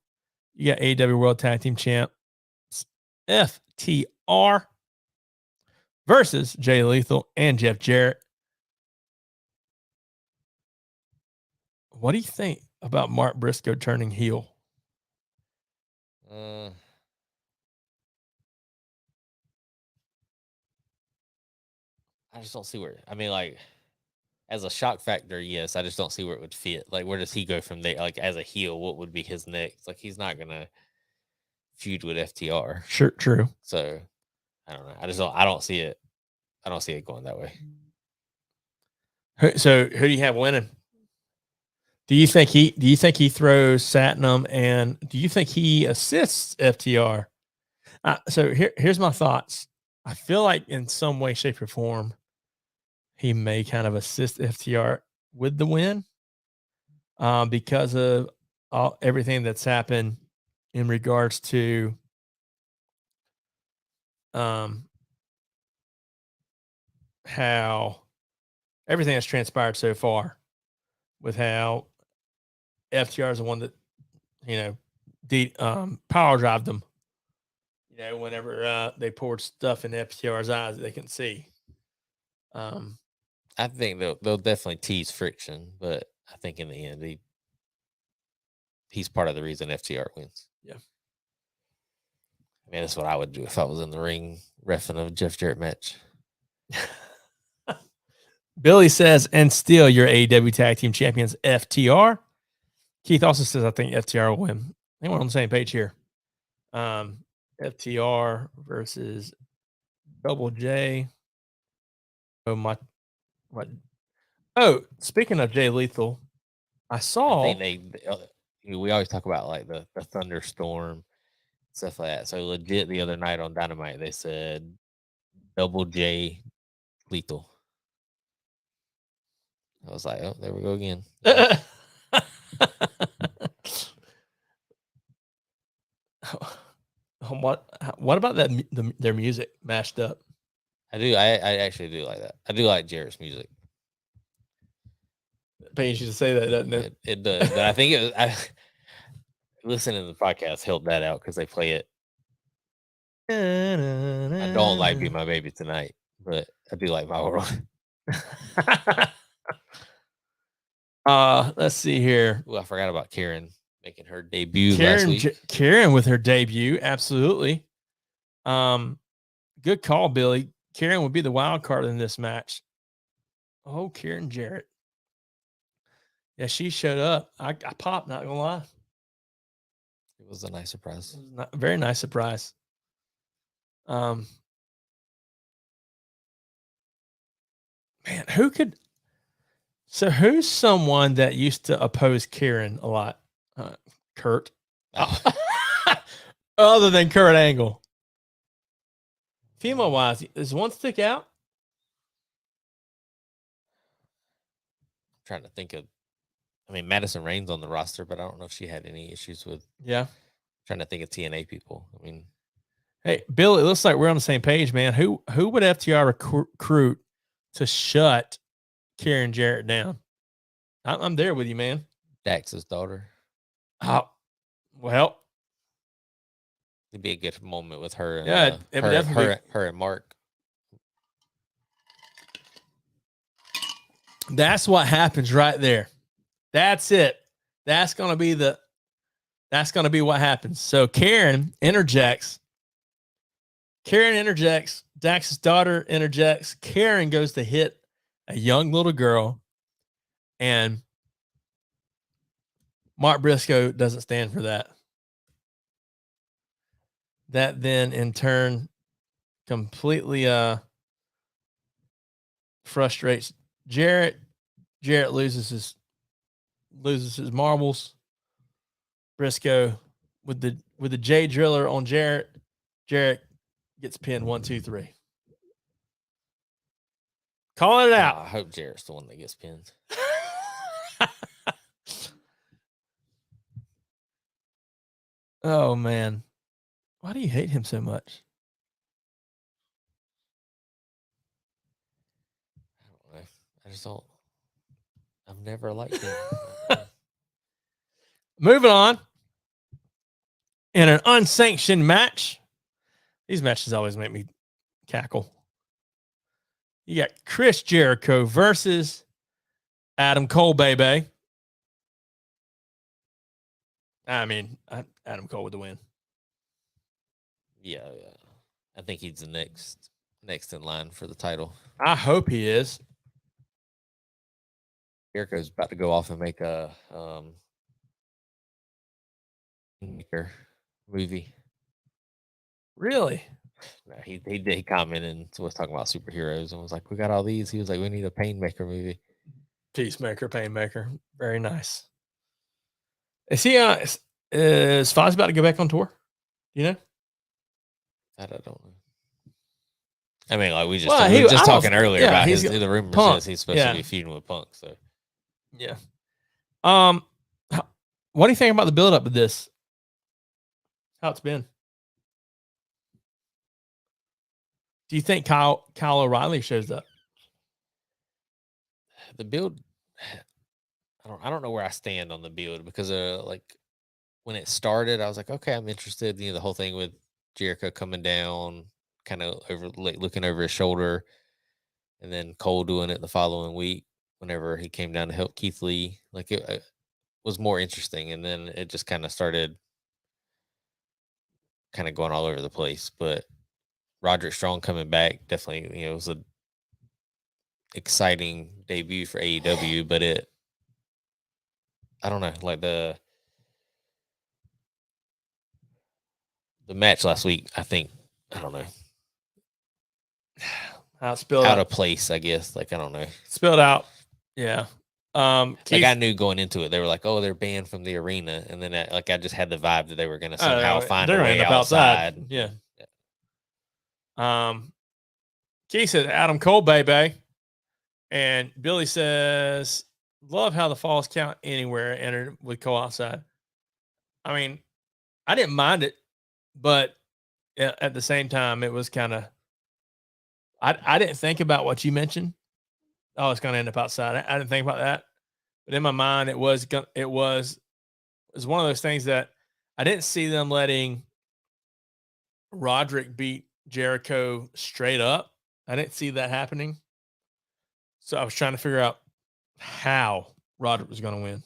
You got AEW World Tag Team Champ FTR versus Jay Lethal and Jeff Jarrett. What do you think about Mark Briscoe turning heel? I just don't see where. I mean, like, as a shock factor, yes. I just don't see where it would fit. Like, where does he go from there? Like, as a heel, what would be his next? Like, he's not gonna feud with FTR. Sure, true. So, I don't know. I don't see it. I don't see it going that way. So, who do you have winning? Do you think he throws Satnam, and do you think he assists FTR? So here's my thoughts. I feel like in some way, shape, or form, he may kind of assist FTR with the win because of everything that's happened in regards to how everything has transpired so far with how FTR is the one that, power drive them, whenever they poured stuff in FTR's eyes that they can see. I think they'll definitely tease friction, but I think in the end he's part of the reason FTR wins. Yeah. I mean, that's what I would do if I was in the ring reffing a Jeff Jarrett match. Billy says, and still your AEW Tag Team Champions FTR. Keith also says, I think FTR will win. I think we're on the same page here. FTR versus Double J. Oh, speaking of Jay Lethal, I saw. I think we always talk about like the thunderstorm, stuff like that. So legit the other night on Dynamite, they said Double J Lethal. I was like, oh, there we go again. What about their music mashed up? I actually do like that. I do like Jarrett's music. It pains you to say that, doesn't it? It does. But I think it was. Listening to the podcast helped that out because they play it. I don't like Be My Baby Tonight, but I do like My World. Let's see here. Well, I forgot about Karen making her debut last week. Karen with her debut, absolutely. Good call, Billy. Karen would be the wild card in this match. Oh, Karen Jarrett. Yeah, she showed up. I popped, not gonna lie. It was a nice surprise. It was a very nice surprise. Man, who's someone that used to oppose Karen a lot? Kurt. Oh. Other than Kurt Angle. Female wise, does one stick out? I'm trying to think of, I mean, Madison Rain's on the roster, but I don't know if she had any issues with. Yeah. Trying to think of TNA people. I mean, hey, Bill, it looks like we're on the same page, man. Who would FTR recruit to shut Karen Jarrett down? I'm there with you, man. Dax's daughter. Oh, well, it'd be a good moment with her. And, yeah, her and Mark. That's what happens right there. That's it. That's gonna be what happens. So Karen interjects. Dax's daughter interjects. Karen goes to hit a young little girl, and Mark Briscoe doesn't stand for that. That then, in turn, completely frustrates Jarrett. Jarrett loses his marbles. Briscoe with the J driller on Jarrett. Jarrett gets pinned 1, 2, 3. Calling it out. I hope Jarrett's the one that gets pinned. Oh man, why do you hate him so much? I don't know. I just don't. I've never liked him. Moving on. In an unsanctioned match, these matches always make me cackle. You got Chris Jericho versus Adam Cole, baby. I mean, Adam Cole with the win. Yeah. I think he's the next in line for the title. I hope he is. Jericho's about to go off and make a movie. Really? No, he commented and was talking about superheroes and was like, "We got all these." He was like, "We need a Painmaker movie." Peacemaker, Painmaker, very nice. Is he? Is Foz about to go back on tour? You know? I don't know. I mean, like we were just talking earlier about the rumors says he's supposed to be feuding with Punk. So yeah. What do you think about the build up of this? How it's been? Do you think Kyle O'Reilly shows up? The build, I don't know where I stand on the build because like when it started, I was like, okay, I'm interested. You know, the whole thing with Jericho coming down, kind of looking over his shoulder, and then Cole doing it the following week whenever he came down to help Keith Lee. Like it was more interesting, and then it just kind of started kind of going all over the place. But Roderick Strong coming back definitely, it was a exciting debut for AEW, but I don't know, like the match last week, I think, I don't know, How it spilled out out. of place, I guess. Like, I don't know. Spilled out. Yeah. Like I knew going into it, they were like, "Oh, they're banned from the arena," and then I just had the vibe that they were going to somehow find a way outside. Yeah. Keith said Adam Cole, baby, and Billy says, "Love how the falls count anywhere entered with Cole outside." I mean, I didn't mind it, but at the same time, it was kind of. I didn't think about what you mentioned. Oh, it's going to end up outside. I didn't think about that, but in my mind, it was one of those things that I didn't see them letting Roderick beat Jericho straight up. I didn't see that happening, so I was trying to figure out how Roderick was going to win.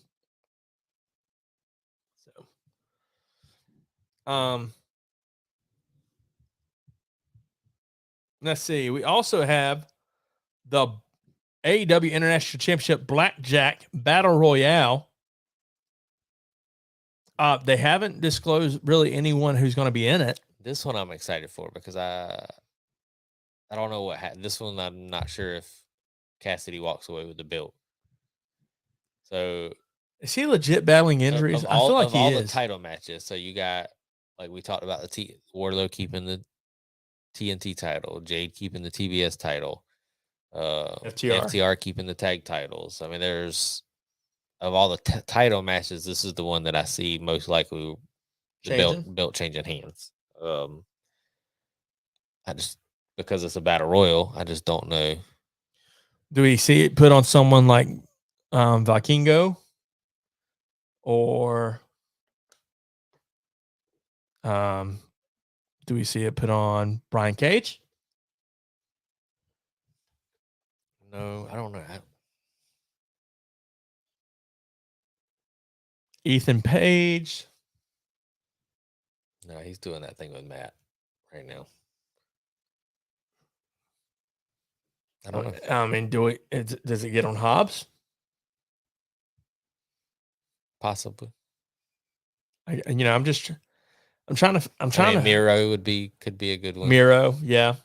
So, let's see. We also have the AEW International Championship Blackjack Battle Royale. They haven't disclosed really anyone who's going to be in it. This one I'm excited for because I don't know what this one. I'm not sure if Cassidy walks away with the belt. So is he legit battling injuries? I feel like he is. The title matches. So you got, like we talked about, Wardlow keeping the TNT title, Jade keeping the TBS title, FTR keeping the tag titles. I mean, there's, of all the title matches, this is the one that I see most likely the belt changing hands. I just, because it's a battle royal, I just don't know. Do we see it put on someone like Vikingo, or do we see it put on Brian Cage? No, I don't know. Ethan Page. No, he's doing that thing with Matt right now. I don't know. I mean, does it get on Hobbs? Possibly. I'm trying to. Miro could be a good one. Miro, yeah.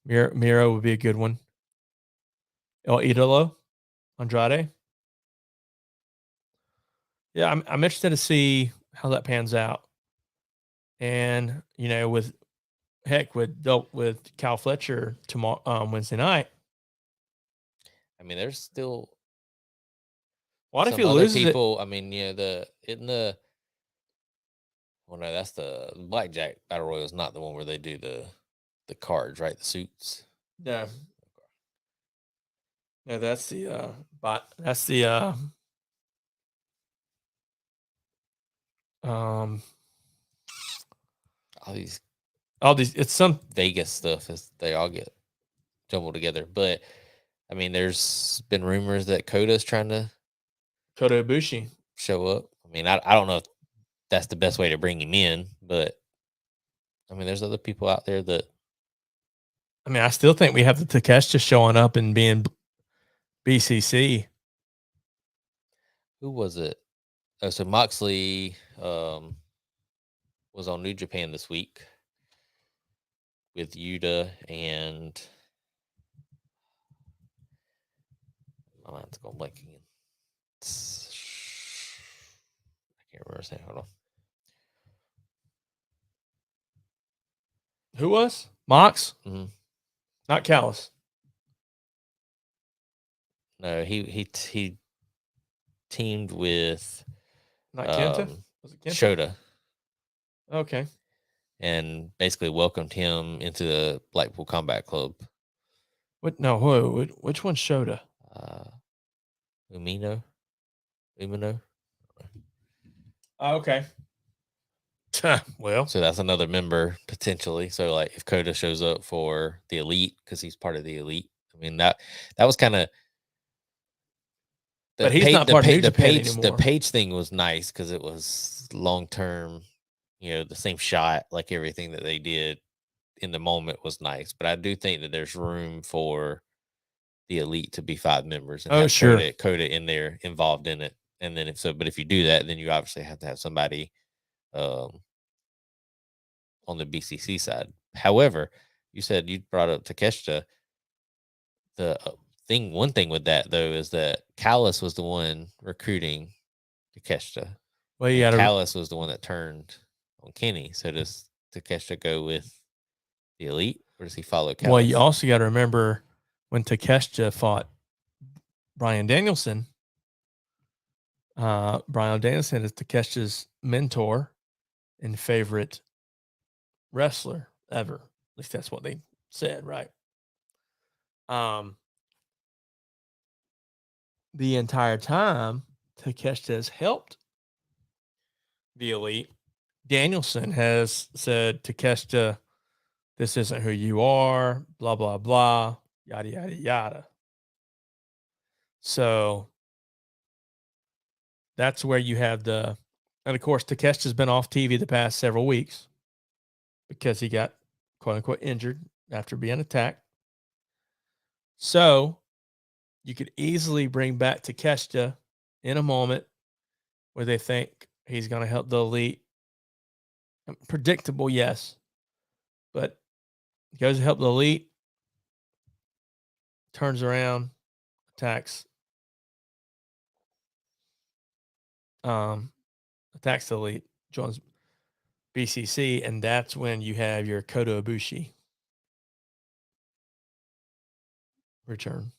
Miro would be a good one. El Idolo, Andrade. Yeah, I'm interested to see how that pans out. And with Kyle Fletcher tomorrow, Wednesday night. I mean, there's still. What if he loses people? I mean, well, no, that's the Blackjack Battle Royal is not the one where they do the cards, right? The suits. Yeah. No, that's the all these it's some Vegas stuff they all get jumbled together. But I mean, there's been rumors that Kota's trying to Kota Ibushi show up. I mean, I don't know if that's the best way to bring him in, but I mean, there's other people out there that. I mean, I still think we have the Takeshita showing up and being BCC. Who was it? Oh, so Moxley was on New Japan this week with Yuta and my mind's going blank again. I can't remember his name. Hold on. Who was Mox? Mm-hmm. Not Callis. No, he teamed with not Kenta. Was it Kenta? Shota. Okay. And basically welcomed him into the Blackpool Combat Club. What? No, which one's Shota? Umino. Oh, okay. Well, So that's another member potentially. So like if Coda shows up for the Elite because he's part of the Elite, I mean that was kind of. but he's not part of New Japan The anymore. Page thing was nice because it was long term. The same shot, like everything that they did in the moment was nice. But I do think that there's room for the Elite to be 5 members and Oh, have sure. Coda in there involved in it. And then if you do that, then you obviously have to have somebody on the BCC side. However, you said you brought up Takeshita. The one thing with that though is that Callis was the one recruiting Takeshita. Well, you got Callis was the one that turned on Kenny. So does Takeshita go with the Elite or does he follow Callis? Well, you also got to remember when Takeshita fought Bryan Danielson. Bryan Danielson is Takeshita's mentor and favorite wrestler ever. At least that's what they said, right? The entire time, Takeshita has helped the Elite. Danielson has said, Takeshita, this isn't who you are, blah, blah, blah, yada, yada, yada. So that's where you have and of course, Takeshita's been off TV the past several weeks because he got quote unquote injured after being attacked. So you could easily bring back Takeshita in a moment where they think he's going to help the Elite. Predictable, yes, but he goes to help the Elite, turns around, attacks the Elite, joins BCC, and that's when you have your Kota Ibushi return.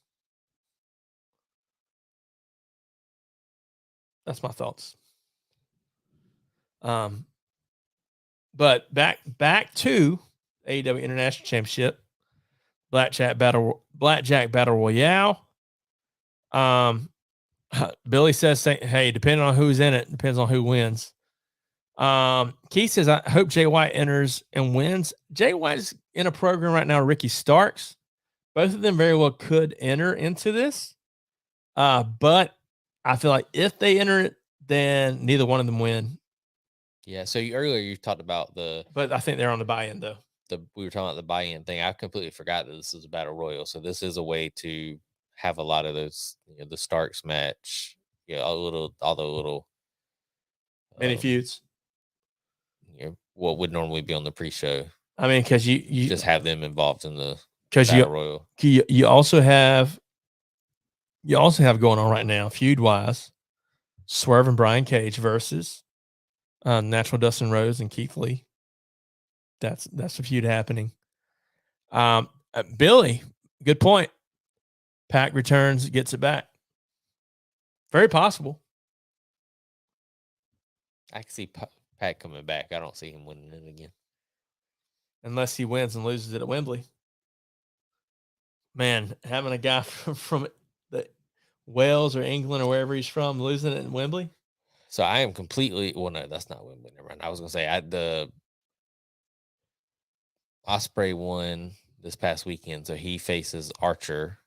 That's my thoughts. But back to AEW International Championship, Blackjack Battle Royale. Billy says, "Hey, depending on who's in it, depends on who wins." Keith says, "I hope Jay White enters and wins." Jay White is in a program right now. Ricky Starks, both of them very well could enter into this, but I feel like if they enter it, then neither one of them win. Yeah. So earlier you talked about but I think they're on the buy-in though. We were talking about the buy-in thing. I completely forgot that this is a battle royal. So this is a way to have a lot of those, the Starks match, all the little mini feuds. What would normally be on the pre-show. I mean, because you just have them involved in the battle royal. You also have going on right now, feud-wise, Swerve and Brian Cage versus Natural Dustin Rhodes and Keith Lee. That's a feud happening. Billy, good point. Pac returns, gets it back. Very possible. I can see Pac coming back. I don't see him winning it again. Unless he wins and loses it at Wembley. Man, having a guy from the Wales or England or wherever he's from losing it in Wembley. So I am completely no, that's not Wembley. Never mind. I was gonna say the Ospreay won this past weekend, so he faces Archer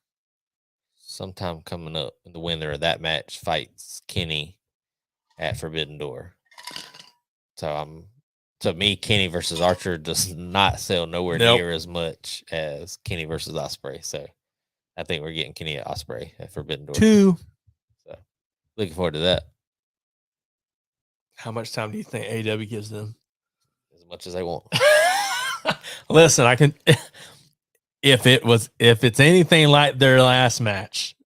sometime coming up. And the winner of that match fights Kenny at Forbidden Door. So to me, Kenny versus Archer does not sell nowhere near as much as Kenny versus Ospreay. So I think we're getting Kenny at Ospreay at Forbidden Door 2. So looking forward to that. How much time do you think AEW gives them? As much as they want. Listen, I can. If it's anything like their last match,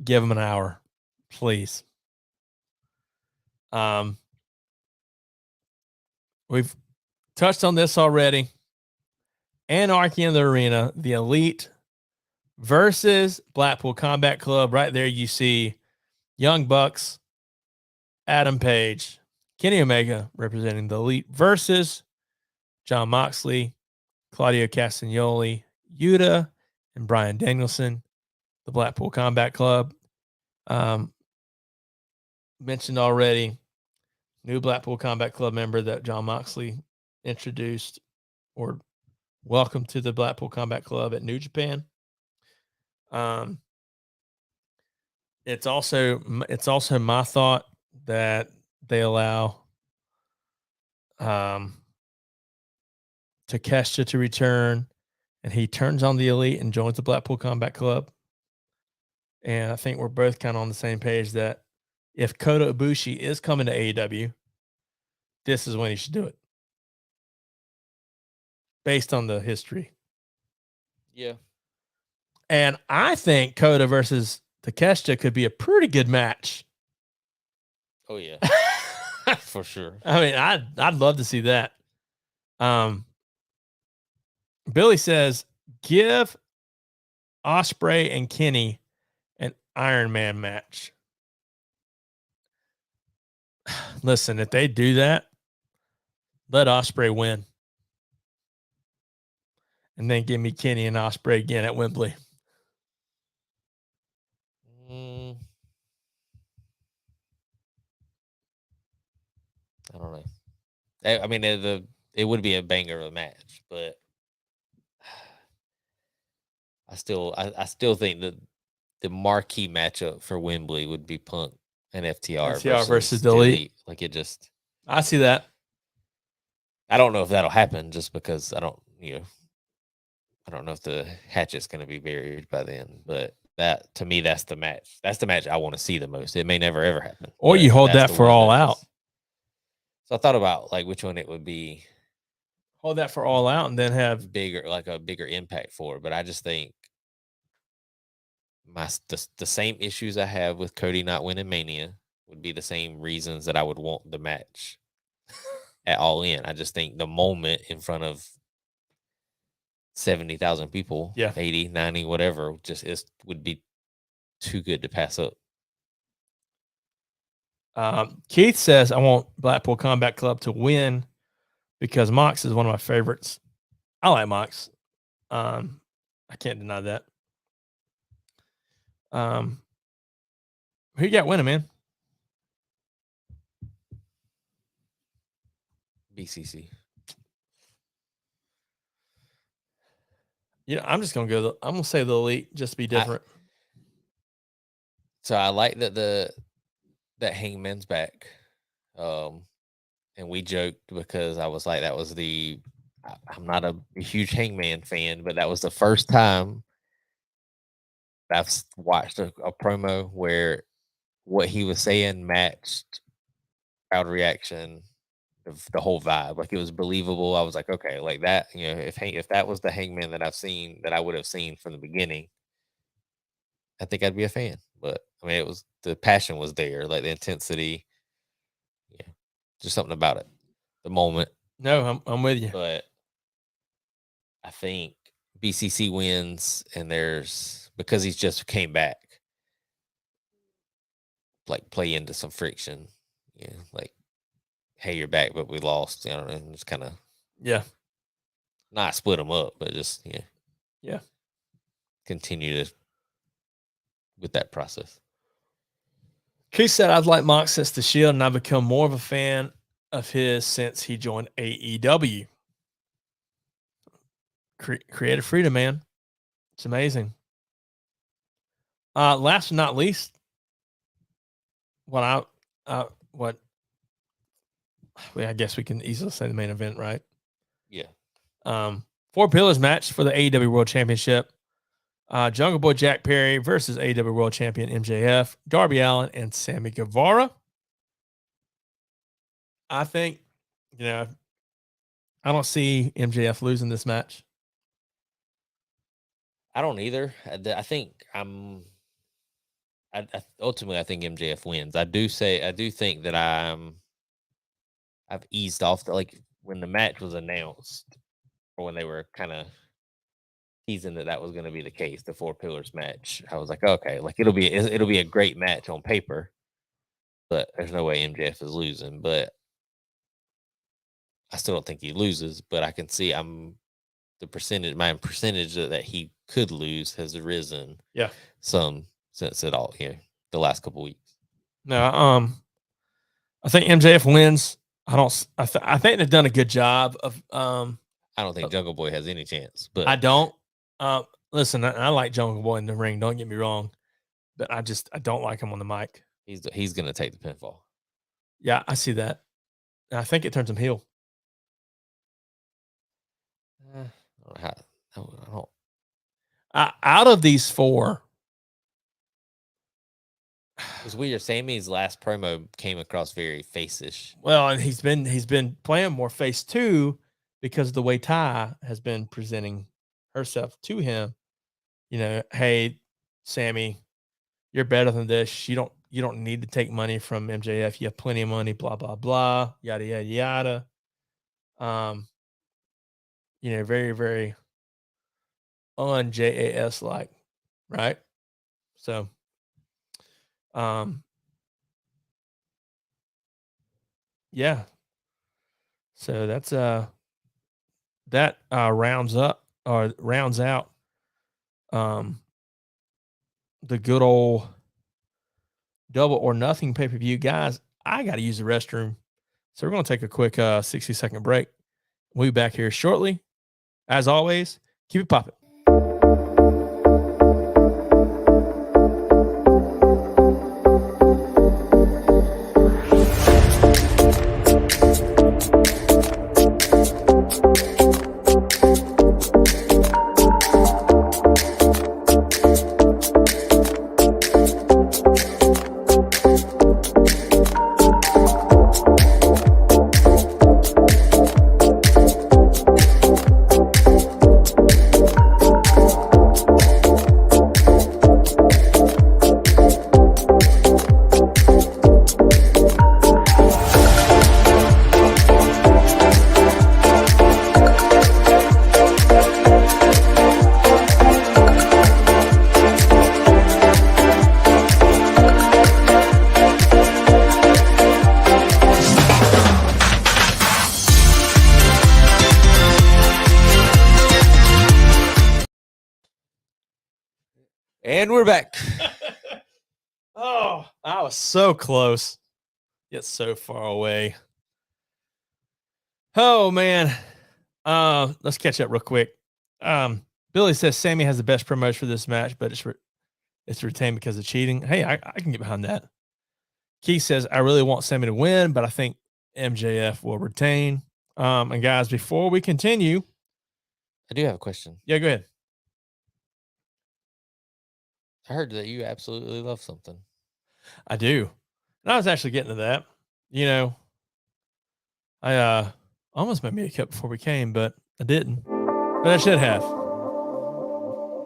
give them an hour, please. We've touched on this already. Anarchy in the Arena, the Elite versus Blackpool Combat Club. Right there, you see Young Bucks, Adam Page, Kenny Omega representing the Elite versus Jon Moxley, Claudio Castagnoli, Yuta, and Bryan Danielson, the Blackpool Combat Club. Mentioned already, new Blackpool Combat Club member that John Moxley introduced or welcomed to the Blackpool Combat Club at New Japan. It's also my thought that they allow Takeshita to return, and he turns on the Elite and joins the Blackpool Combat Club. And I think we're both kind of on the same page that if Kota Ibushi is coming to AEW, this is when he should do it, based on the history. Yeah. And I think Kota versus Takeshita could be a pretty good match. Oh yeah, for sure. I mean, I'd love to see that. Billy says, give Ospreay and Kenny an Iron Man match. Listen, if they do that, let Ospreay win. And then give me Kenny and Ospreay again at Wembley. I don't know. I mean, it would be a banger of a match, but I still think that the marquee matchup for Wembley would be Punk and FTR versus the Elite. Like it just, I see that. I don't know if that'll happen just because I don't know if the hatchet's going to be buried by then, but that to me, that's the match. That's the match I want to see the most. It may never ever happen. Or you hold that for All Out. So I thought about like which one it would be. Hold that for All Out and then have a bigger impact for it. But I just think the same issues I have with Cody not winning Mania would be the same reasons that I would want the match at All In. I just think the moment in front of 70,000 people, 80, 90, whatever, would be too good to pass up. Keith says, I want Blackpool Combat Club to win because Mox is one of my favorites. I like Mox. I can't deny that. Who you got winning, man? BCC. I'm just gonna I'm gonna say the Elite just to be different. So I like that that Hangman's back. And we joked because I was like, I'm not a huge Hangman fan, but that was the first time I've watched a promo where what he was saying matched crowd reaction, the whole vibe. Like it was believable. I was like, okay, like that, if that was the Hangman that I would have seen from the beginning, I think I'd be a fan. But I mean, the passion was there, like the intensity. Yeah, just something about it. The moment. No, I'm with you. But I think BCC wins, and because he's just came back, like play into some friction. Yeah, like, hey, you're back, but we lost. I don't know. Just kind of not split them up, but just continue with that process. Keith said, I've liked Mox since the Shield, and I've become more of a fan of his since he joined AEW. Creative freedom, man. It's amazing. Last but not least, I guess we can easily say the main event, right? Yeah. 4 pillars match for the AEW World Championship. Jungle Boy Jack Perry versus AEW World Champion MJF, Darby Allin, and Sammy Guevara. I think, I don't see MJF losing this match. I don't either. I think ultimately I think MJF wins. I do think that I've eased off like when the match was announced, or when they were kind of teasing that was going to be the case, the 4 pillars match. I was like, okay, like it'll be a great match on paper, but there's no way MJF is losing. But I still don't think he loses. But I can see my percentage that he could lose has risen. Some since the last couple weeks. No, I think MJF wins. I think they've done a good job of. I don't think Jungle Boy has any chance. But I don't. Listen, I like Jungle Boy in the ring. Don't get me wrong, but I don't like him on the mic. he's gonna take the pinfall. Yeah, I see that. And I think it turns him heel. I don't. Out of these four, It's weird. Sammy's last promo came across very face-ish. well, and he's been playing more face too because of the way Ty has been presenting herself to him. You know, hey, Sammy, you're better than this. You don't need to take money from MJF. You have plenty of money. Blah blah blah. Yada yada yada. You know, very very un-JAS like, right? So, yeah. So that's that rounds out the good old Double or Nothing pay-per-view. Guys, I got to use the restroom. So we're going to take a quick 60-second break. We'll be back here shortly. As always, keep it popping. And we're back. Oh, I was so close, yet so far away. Oh man. Let's catch up real quick. Billy says Sammy has the best promotion for this match, but it's retained because of cheating. Hey, I can get behind that. Keith says I really want Sammy to win, but I think MJF will retain. And guys, before we continue, I do have a question. yeah, go ahead. I heard that you absolutely love something. I do. And I was actually getting to that. You know, I almost made me a cup before we came, but I didn't. But I should have.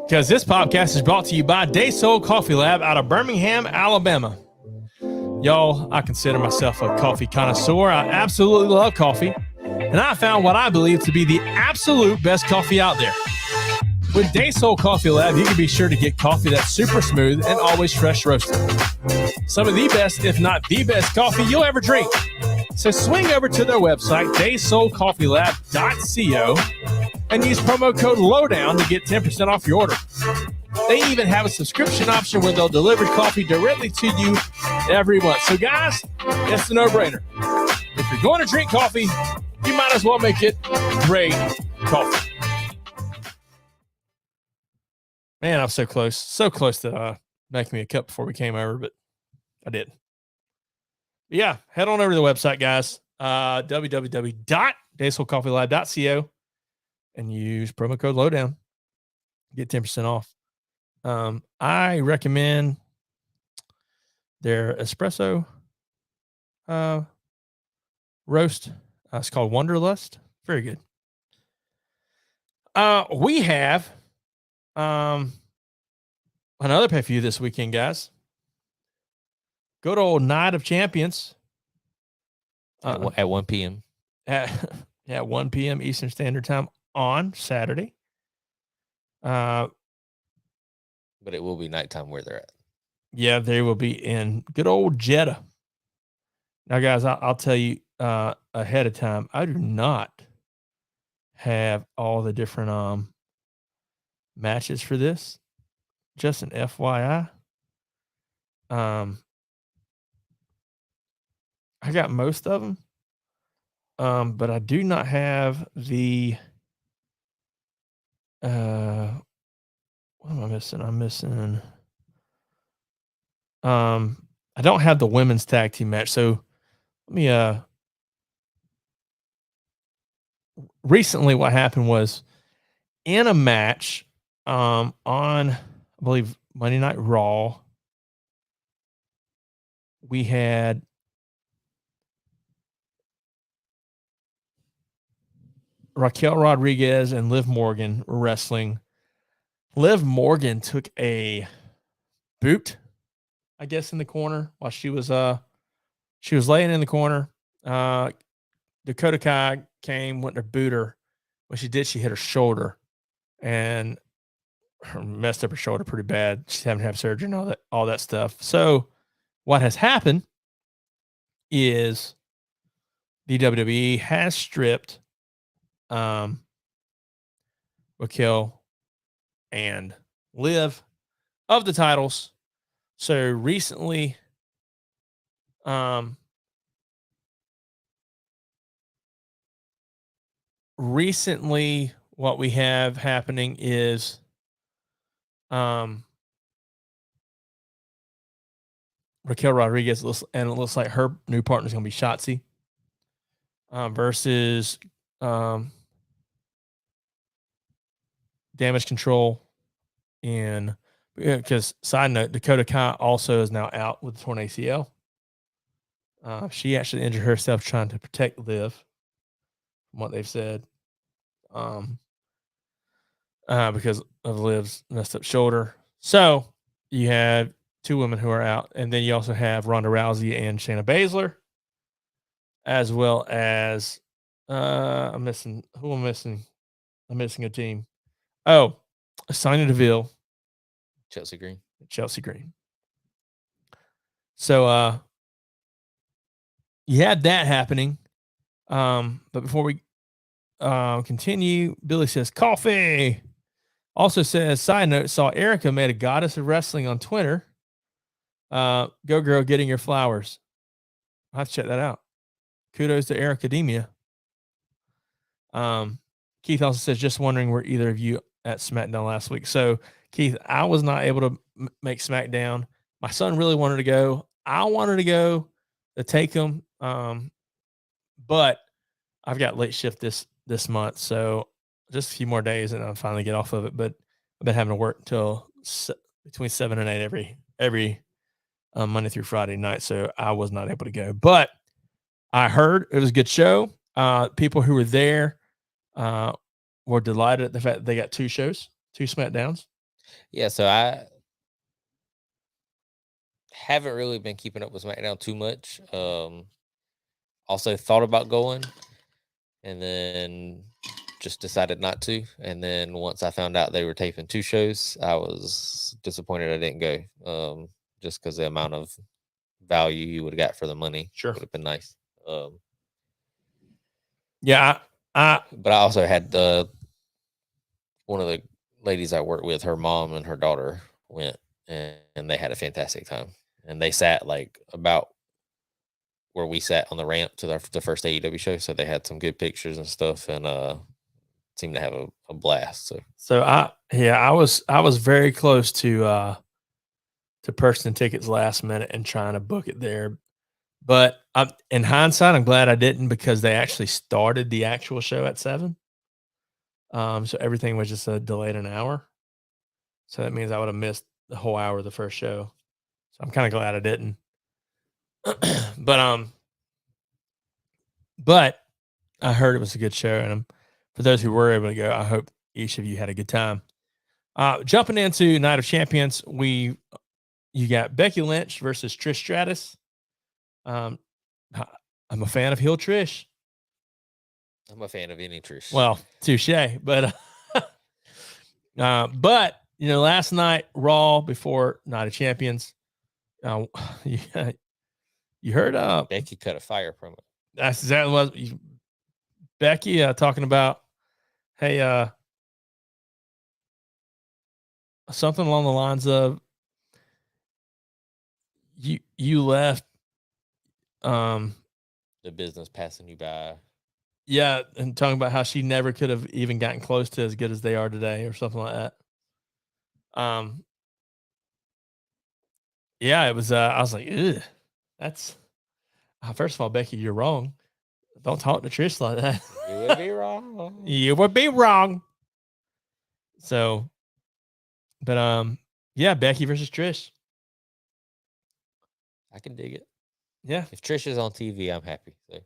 Because this podcast is brought to you by Day Soul Coffee Lab out of Birmingham, Alabama. Y'all, I consider myself a coffee connoisseur. I absolutely love coffee. And I found what I believe to be the absolute best coffee out there. With Day Soul Coffee Lab, you can be sure to get coffee that's super smooth and always fresh roasted. Some of the best, if not the best coffee you'll ever drink. So swing over to their website, daysoulcoffeelab.co, and use promo code LOWDOWN to get 10% off your order. They even have a subscription option where they'll deliver coffee directly to you every month. So guys, it's a no-brainer. If you're going to drink coffee, you might as well make it great coffee. Man, I'm so close to making me a cup before we came over, but I did. But yeah, head on over to the website, guys. www.daysoulcoffeelab.co and use promo code LOWDOWN. Get 10% off. I recommend their espresso roast. It's called Wanderlust. Very good. We have another pay-per-view this weekend, guys. Good old Night of Champions. At 1 p.m. At 1 p.m. Eastern Standard Time on Saturday. But it will be nighttime where they're at. Yeah, they will be in good old Jeddah. Now, guys, I'll tell you ahead of time, I do not have all the different matches for this. Just an FYI. I I got most of them. But I do not have the what am I missing? I'm missing I don't have the women's tag team match. So let me recently what happened was in a match on I believe Monday Night Raw, we had Raquel Rodriguez and Liv Morgan were wrestling. Liv Morgan took a boot, I guess, in the corner while she was laying in the corner. Dakota Kai came, went to boot her. When she did, she hit her shoulder and messed up her shoulder pretty bad. She's having to have surgery and all that stuff. So what has happened is the WWE has stripped Raquel and Liv of the titles. So recently, what we have happening is Raquel Rodriguez, and it looks like her new partner is going to be Shotzi versus Damage Control. And because side note, Dakota Kai also is now out with the torn ACL. She actually injured herself trying to protect Liv, from what they've said, because of Liv's messed up shoulder. So you have two women who are out, and then you also have Ronda Rousey and Shayna Baszler, as well as I'm missing a team. Oh, Sonya Deville, Chelsea Green. So you had that happening. But before we continue, Billy says coffee. Also says, side note, saw Erica made a goddess of wrestling on Twitter. Go girl, getting your flowers. I'll have to check that out. Kudos to Ericademia. Keith also says, just wondering were either of you at SmackDown last week. So Keith, I was not able to make SmackDown. My son really wanted to go. I wanted to go to take him. But I've got late shift this month, so just a few more days and I'll finally get off of it. But I've been having to work until between 7 and 8 every Monday through Friday night, so I was not able to go. But I heard it was a good show. People who were there were delighted at the fact that they got two shows, two SmackDowns. Yeah, so I haven't really been keeping up with SmackDown too much. Also thought about going, and then just decided not to. And then once I found out they were taping two shows, I was disappointed I didn't go. Just because the amount of value you would have got for the money would have been nice. Yeah, but I also had one of the ladies I work with, her mom and her daughter went, and they had a fantastic time. And they sat like about where we sat on the ramp to the first AEW show, so they had some good pictures and stuff, and seemed to have a blast. So I was very close to purchasing tickets last minute and trying to book it there, but in hindsight, I'm glad I didn't, because they actually started the actual show at 7. So everything was just delayed an hour. So that means I would have missed the whole hour of the first show. So I'm kind of glad I didn't. But I heard it was a good show, and for those who were able to go, I hope each of you had a good time. Jumping into Night of Champions, you got Becky Lynch versus Trish Stratus. I'm a fan of heel Trish. I'm a fan of any Trish. Well, touche, but but last night Raw before Night of Champions, you heard Becky cut a fire promo. That's exactly what Becky talking about. Hey, something along the lines of you left the business passing you by. Yeah, and talking about how she never could have even gotten close to as good as they are today, or something like that. Yeah, it was. I was like, ugh, that's. First of all, Becky, you're wrong. Don't talk to Trish like that. You would be wrong. You would be wrong. So, but yeah, Becky versus Trish. I can dig it. Yeah, If Trish is on TV, I'm happy. So.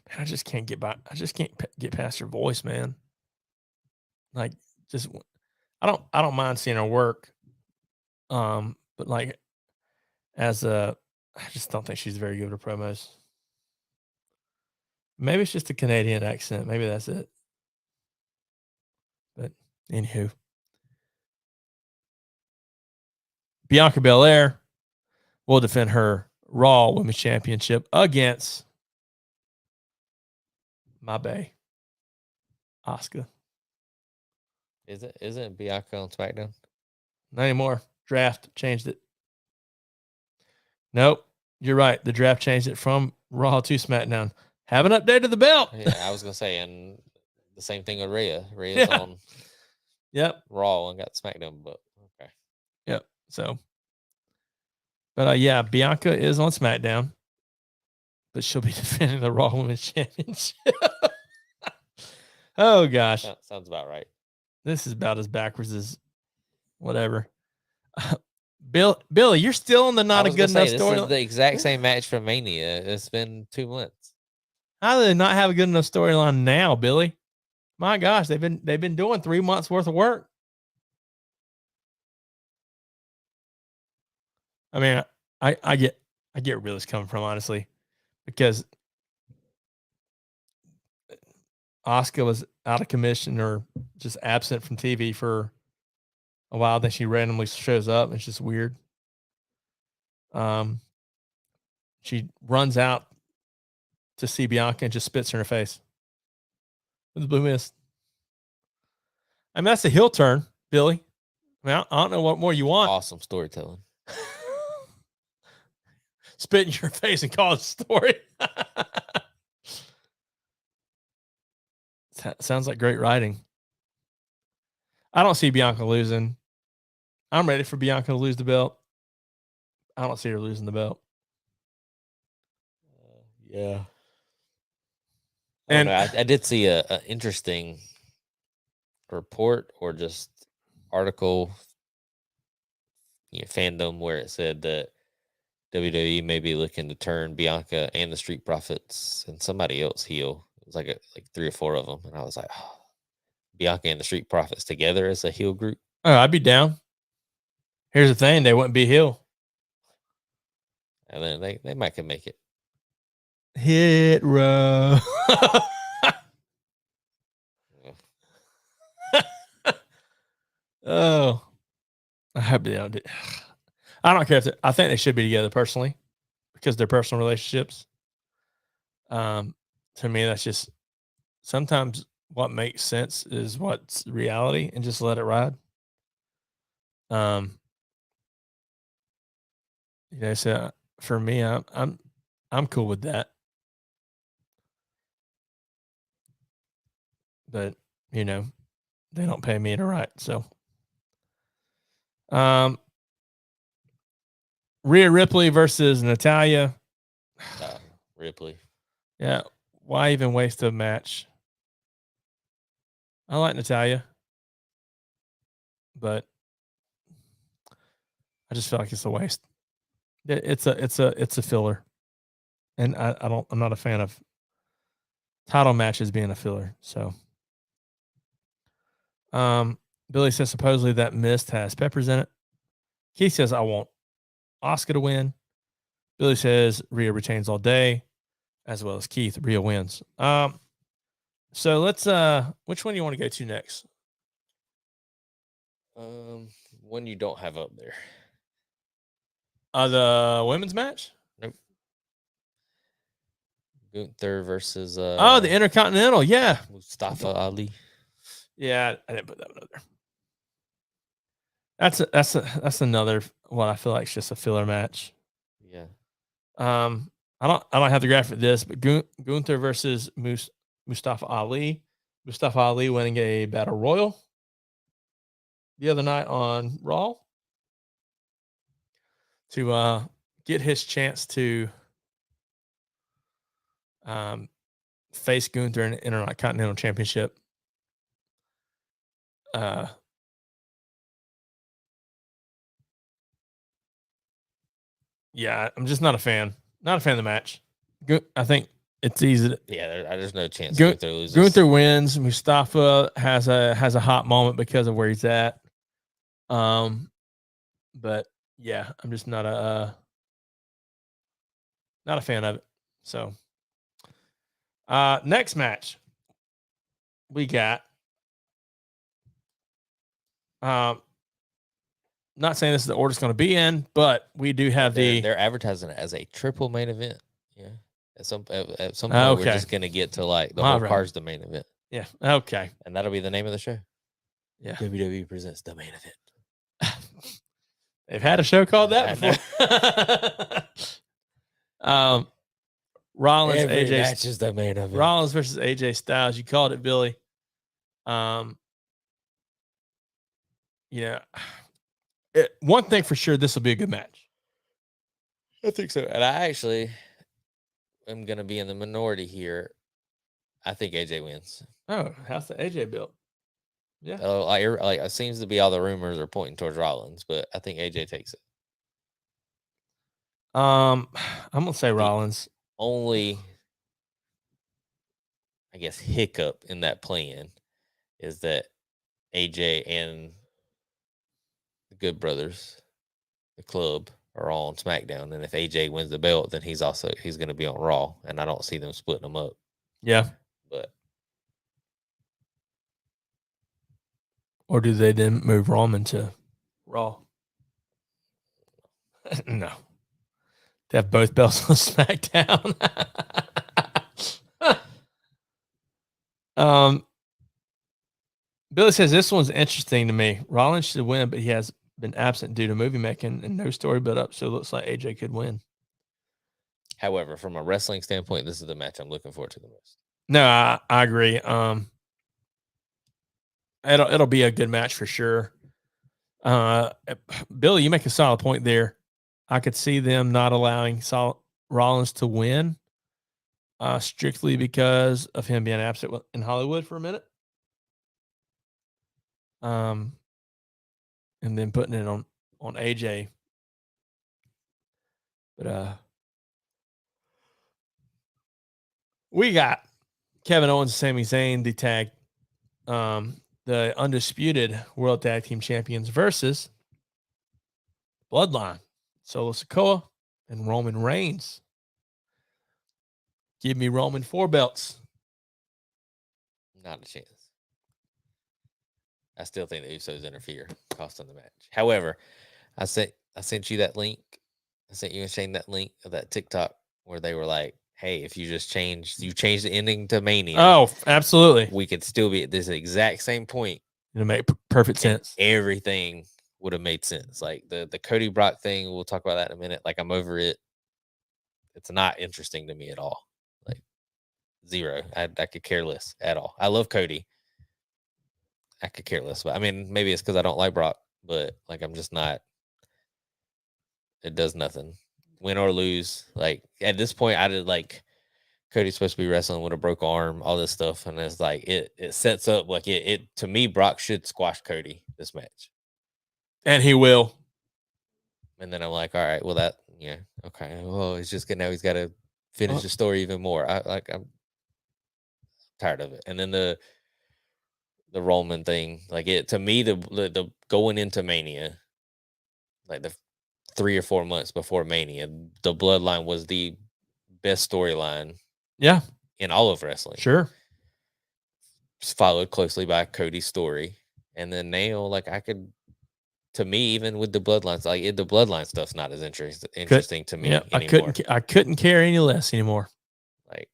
man, I just can't get by. I just can't get past her voice, man. Like, just I don't mind seeing her work. But like, I just don't think she's very good at promos. Maybe it's just a Canadian accent. Maybe that's it. But anywho, Bianca Belair will defend her Raw Women's Championship against my bae, Asuka. Isn't Bianca on SmackDown? Not anymore. Draft changed it. Nope, you're right. The draft changed it from Raw to SmackDown. Haven't updated the belt. Yeah, I was gonna say, and the same thing with Rhea. Rhea's on Raw and got SmackDown, but okay. Yep. So, but yeah, Bianca is on SmackDown, but she'll be defending the Raw Women's Championship. Oh gosh, sounds about right. This is about as backwards as whatever. Billy, you're still in the not a good enough story. This is the exact same match from Mania. It's been 2 months. How do they not have a good enough storyline now, Billy? My gosh, they've been doing 3 months worth of work. I mean, I get where Billy's coming from, honestly, because Asuka was out of commission or just absent from TV for a while. Then she randomly shows up. It's just weird. She runs out to see Bianca and just spits in her face with the blue mist. I mean, that's a heel turn, Billy. I mean, I don't know what more you want. Awesome storytelling. Spit in your face and call it a story. Sounds like great writing. I don't see Bianca losing. I'm ready for Bianca to lose the belt. I don't see her losing the belt. Yeah. And I did see a interesting report or just article, fandom, where it said that WWE may be looking to turn Bianca and the Street Profits and somebody else heel. It was like 3 or 4 of them, and I was like, oh, Bianca and the Street Profits together as a heel group. Oh, I'd be down. Here's the thing: they wouldn't be heel, and then they might can make it. Hit row. Oh, I hope they don't. I don't care if I think they should be together personally because they're personal relationships. To me, that's just sometimes what makes sense is what's reality, and just let it ride. So for me, I'm cool with that. But they don't pay me to write, so. Rhea Ripley versus Natalya. Ripley. Yeah. Why even waste a match? I like Natalya, but I just feel like it's a waste. It's a filler, and I'm not a fan of title matches being a filler. So, Billy says supposedly that mist has peppers in it. Keith says I want Asuka to win. Billy says Rhea retains all day, as well as Keith. Rhea wins. So let's which one do you want to go to next? One you don't have up there. The women's match? Nope. Gunther versus the Intercontinental, yeah. Mustafa Ali. Yeah, I didn't put that one up there. That's another one I feel like it's just a filler match. Yeah. I I don't have the graphic this, but Gunther versus Mustafa Ali. Mustafa Ali winning a battle royal the other night on Raw to get his chance to face Gunther in an Intercontinental Championship. Yeah, I'm just not a fan. Not a fan of the match. I think it's easy. There's no chance Gunther loses. Gunther wins. Mustafa has a hot moment because of where he's at. But yeah, I'm just not a fan of it. So, next match we got. Not saying this is the order it's going to be in, but we do have they're advertising it as a triple main event. Yeah, at some point we're just going to get to like the whole card's the main event. Yeah, okay, and that'll be the name of the show. Yeah, WWE presents the main event. They've had a show called that before. Rollins Every AJ match is the main event. Rollins versus AJ Styles. You called it, Billy. Yeah. One thing for sure, this will be a good match. I think so. And I actually am going to be in the minority here. I think AJ wins. Oh, how's the AJ built? Yeah. Like it seems to be all the rumors are pointing towards Rollins, but I think AJ takes it. I'm going to say Rollins. Only, I guess, hiccup in that plan is that AJ and the Good Brothers, the club, are all on SmackDown, and if AJ wins the belt, then he's going to be on Raw, and I don't see them splitting them up. Yeah, but or do they then move Roman to Raw? No, they have both belts on SmackDown. Billy says this one's interesting to me. Rollins should win, but he has been absent due to movie making and no story built up, so it looks like AJ could win. However, from a wrestling standpoint, this is the match I'm looking forward to the most. No, I agree. It'll be a good match for sure. Billy, you make a solid point there. I could see them not allowing Rollins to win strictly because of him being absent in Hollywood for a minute. And then putting it on AJ. But we got Kevin Owens and Sami Zayn, the undisputed World Tag Team Champions versus Bloodline, Solo Sikoa and Roman Reigns. Give me Roman 4 belts. Not a chance. I still think the Usos interfere, costing the match. However, I sent you that link. I sent you and Shane that link of that TikTok where they were like, "Hey, if you just change the ending to Mania, oh, absolutely, we could still be at this exact same point. It'll make perfect sense. Everything would have made sense. Like the Cody Brock thing, we'll talk about that in a minute. Like I'm over it. It's not interesting to me at all. Like zero. I could care less at all. I love Cody. I could care less. But I mean, maybe it's because I don't like Brock, but like I'm just not. It does nothing. Win or lose. Like at this point, I did like Cody's supposed to be wrestling with a broke arm, all this stuff, and it's like it sets up like it to me. Brock should squash Cody this match, and he will. And then I'm like, all right, well okay. Well, it's just now he's got to finish the story even more. I'm tired of it. And then the Roman thing, like it to me, the going into Mania, like the 3 or 4 months before Mania, the Bloodline was the best storyline. Yeah, in all of wrestling. Sure. Just followed closely by Cody's story, and then now, like to me, even with the Bloodlines, like the Bloodline stuff's not as interesting to me. Yeah, anymore. I couldn't care any less anymore. Like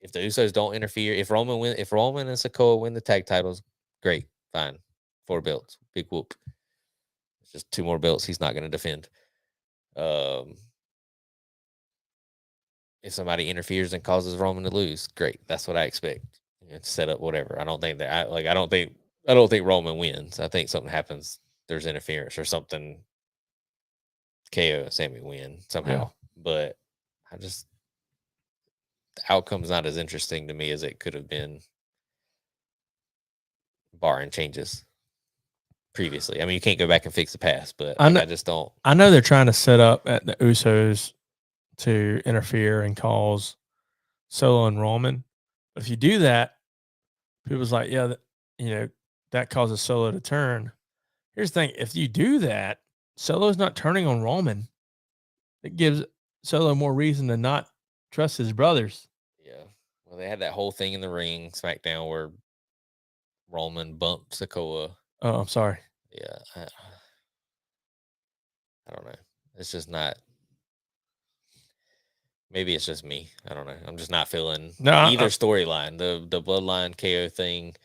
if the Usos don't interfere, if Roman and Sikoa win the tag titles, great, fine, 4 belts, big whoop. It's just 2 more belts he's not going to defend. if somebody interferes and causes Roman to lose, great. That's what I expect. It's set up whatever. I don't think that I don't think Roman wins. I think something happens. There's interference or something. KO and Sammy win somehow. But I just the outcome's not as interesting to me as it could have been barring changes previously. I mean, you can't go back and fix the past, but I just don't. I know they're trying to set up at the Usos to interfere and cause Solo and Roman. But if you do that, people's like, yeah, that causes Solo to turn. Here's the thing: if you do that, Solo's not turning on Roman. It gives Solo more reason to not trust his brothers. Yeah. Well, they had that whole thing in the ring, SmackDown, where Roman bumped Sikoa. Oh, I'm sorry. Yeah. I don't know. It's just not. Maybe it's just me. I don't know. I'm just not feeling either storyline. The Bloodline KO thing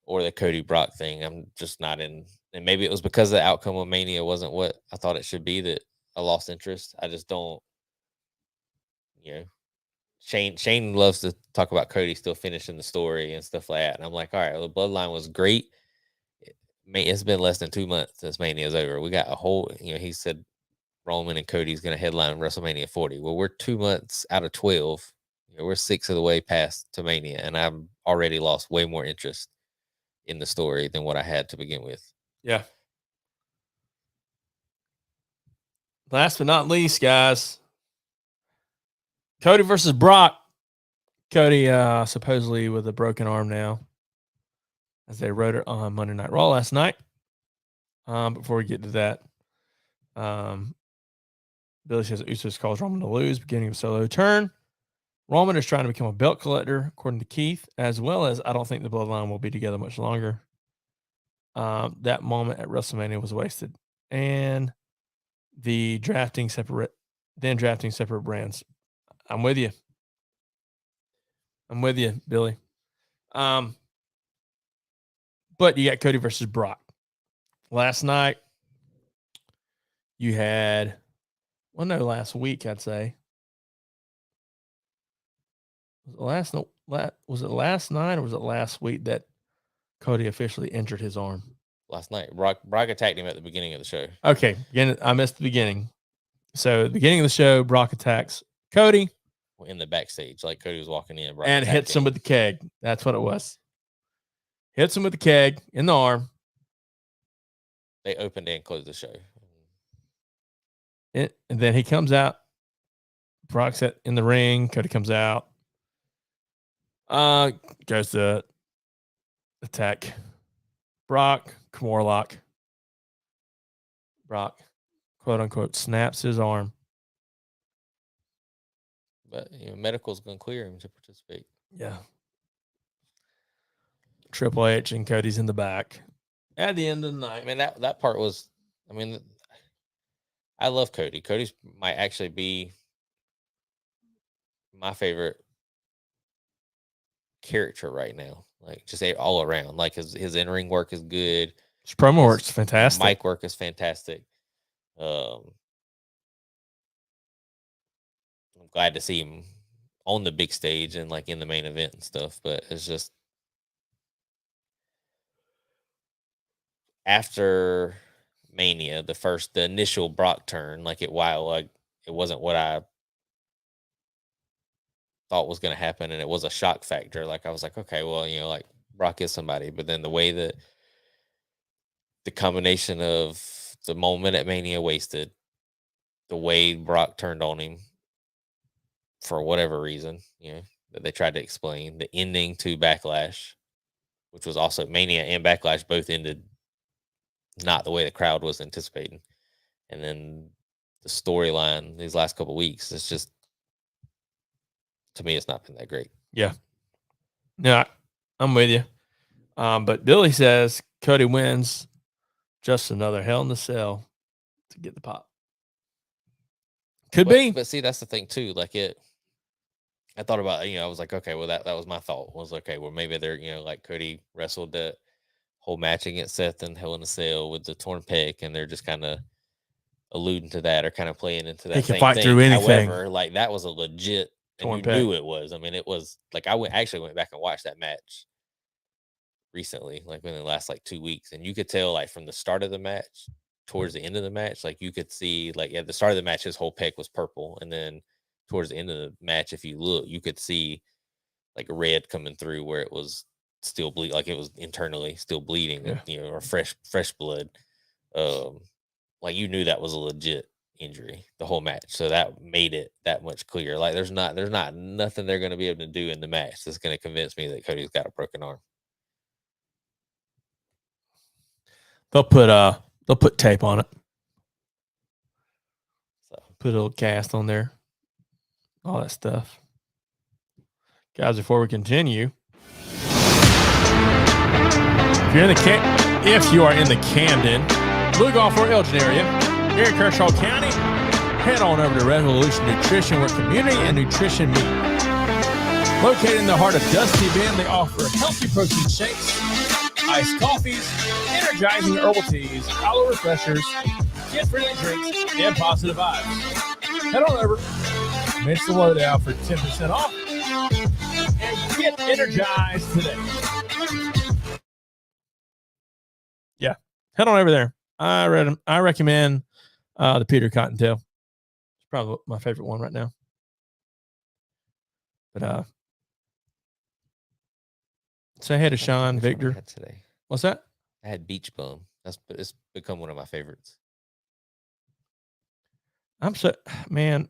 or the Cody Brock thing. I'm just not in. And maybe it was because the outcome of Mania wasn't what I thought it should be that I lost interest. I just don't. Shane loves to talk about Cody still finishing the story and stuff like that. And I'm like, all right, well, the Bloodline was great. It's been less than 2 months since Mania is over. We got a whole, he said Roman and Cody's going to headline WrestleMania 40. Well, we're 2 months out of 12. We're 6 of the way past to Mania, and I've already lost way more interest in the story than what I had to begin with. Yeah. Last but not least, guys, Cody versus Brock. Cody supposedly with a broken arm now, as they wrote it on Monday Night Raw last night. Before we get to that, Billy says Usos calls Roman to lose, beginning of Solo turn. Roman is trying to become a belt collector, according to Keith, as well as I don't think the Bloodline will be together much longer. That moment at WrestleMania was wasted. And the drafting separate brands. I'm with you, Billy. But you got Cody versus Brock. Last night, you had, last week, I'd say. Was it last night or was it last week that Cody officially injured his arm? Last night. Brock attacked him at the beginning of the show. Okay. Again, I missed the beginning. So, the beginning of the show, Brock attacks Cody. In the backstage, like Cody was walking in. Brock and hits him with the keg. That's what it was. Hits him with the keg in the arm. They opened and closed the show. And then he comes out. Brock's in the ring. Cody comes out. Goes to attack Brock. Kimura lock. Brock, quote unquote, snaps his arm. But medical's going to clear him to participate. Yeah. Triple H and Cody's in the back at the end of the night. I mean, that part was, I love Cody. Cody's might actually be my favorite character right now. Like, just all around. Like, his in-ring work is good. His promo work's fantastic. Mic work is fantastic. I'm glad to see him on the big stage and like in the main event and stuff. But it's just after Mania, the initial Brock turn, it wasn't what I thought was going to happen, and it was a shock factor. Like, I was like, okay, well, Brock is somebody. But then the way that the combination of the moment at Mania wasted, the way Brock turned on him for whatever reason, that they tried to explain, the ending to Backlash, which was also Mania and Backlash both ended not the way the crowd was anticipating. And then the storyline these last couple of weeks, it's just, to me, it's not been that great. Yeah. No, I'm with you. But Billy says Cody wins. Just another Hell in the Cell to get the pop. Could be. But see, that's the thing too. I thought about, I was like, okay, well, that was my thought. Was okay, well, maybe they're, Cody wrestled that whole match against Seth and Hell in a Cell with the torn pec, and they're just kind of alluding to that or kind of playing into that. He can same fight thing. through anything. However, like that was a legit, and Torn you pec. knew it was. I mean, it was like I actually went back and watched that match recently, like within the last like 2 weeks, and you could tell like from the start of the match towards the end of the match, like you could see like at the start of the match his whole pec was purple, and then towards the end of the match, if you look, you could see like red coming through where it was still bleed, like it was internally still bleeding, Yeah. or fresh blood. Like you knew that was a legit injury the whole match, so that made it that much clearer. Like there's not nothing they're going to be able to do in the match that's going to convince me that Cody's got a broken arm. They'll put tape on it. So Put a little cast on there. All that stuff. Guys, before we continue, if you are in the Camden, Lugoff, or Elgin area, here in Kershaw County, head on over to Revolution Nutrition, where community and nutrition meet. Located in the heart of Dusty Bend, they offer healthy protein shakes, iced coffees, energizing herbal teas, aloe refreshers, kid-friendly drinks, and positive vibes. Head on over, mention the lowdown for 10% off, and get energized today. Yeah, head on over there. I recommend the Peter Cottontail. It's probably my favorite one right now. But say hey to Sean, Victor. I had today. What's that? I had Beach Bum. It's become one of my favorites. Man,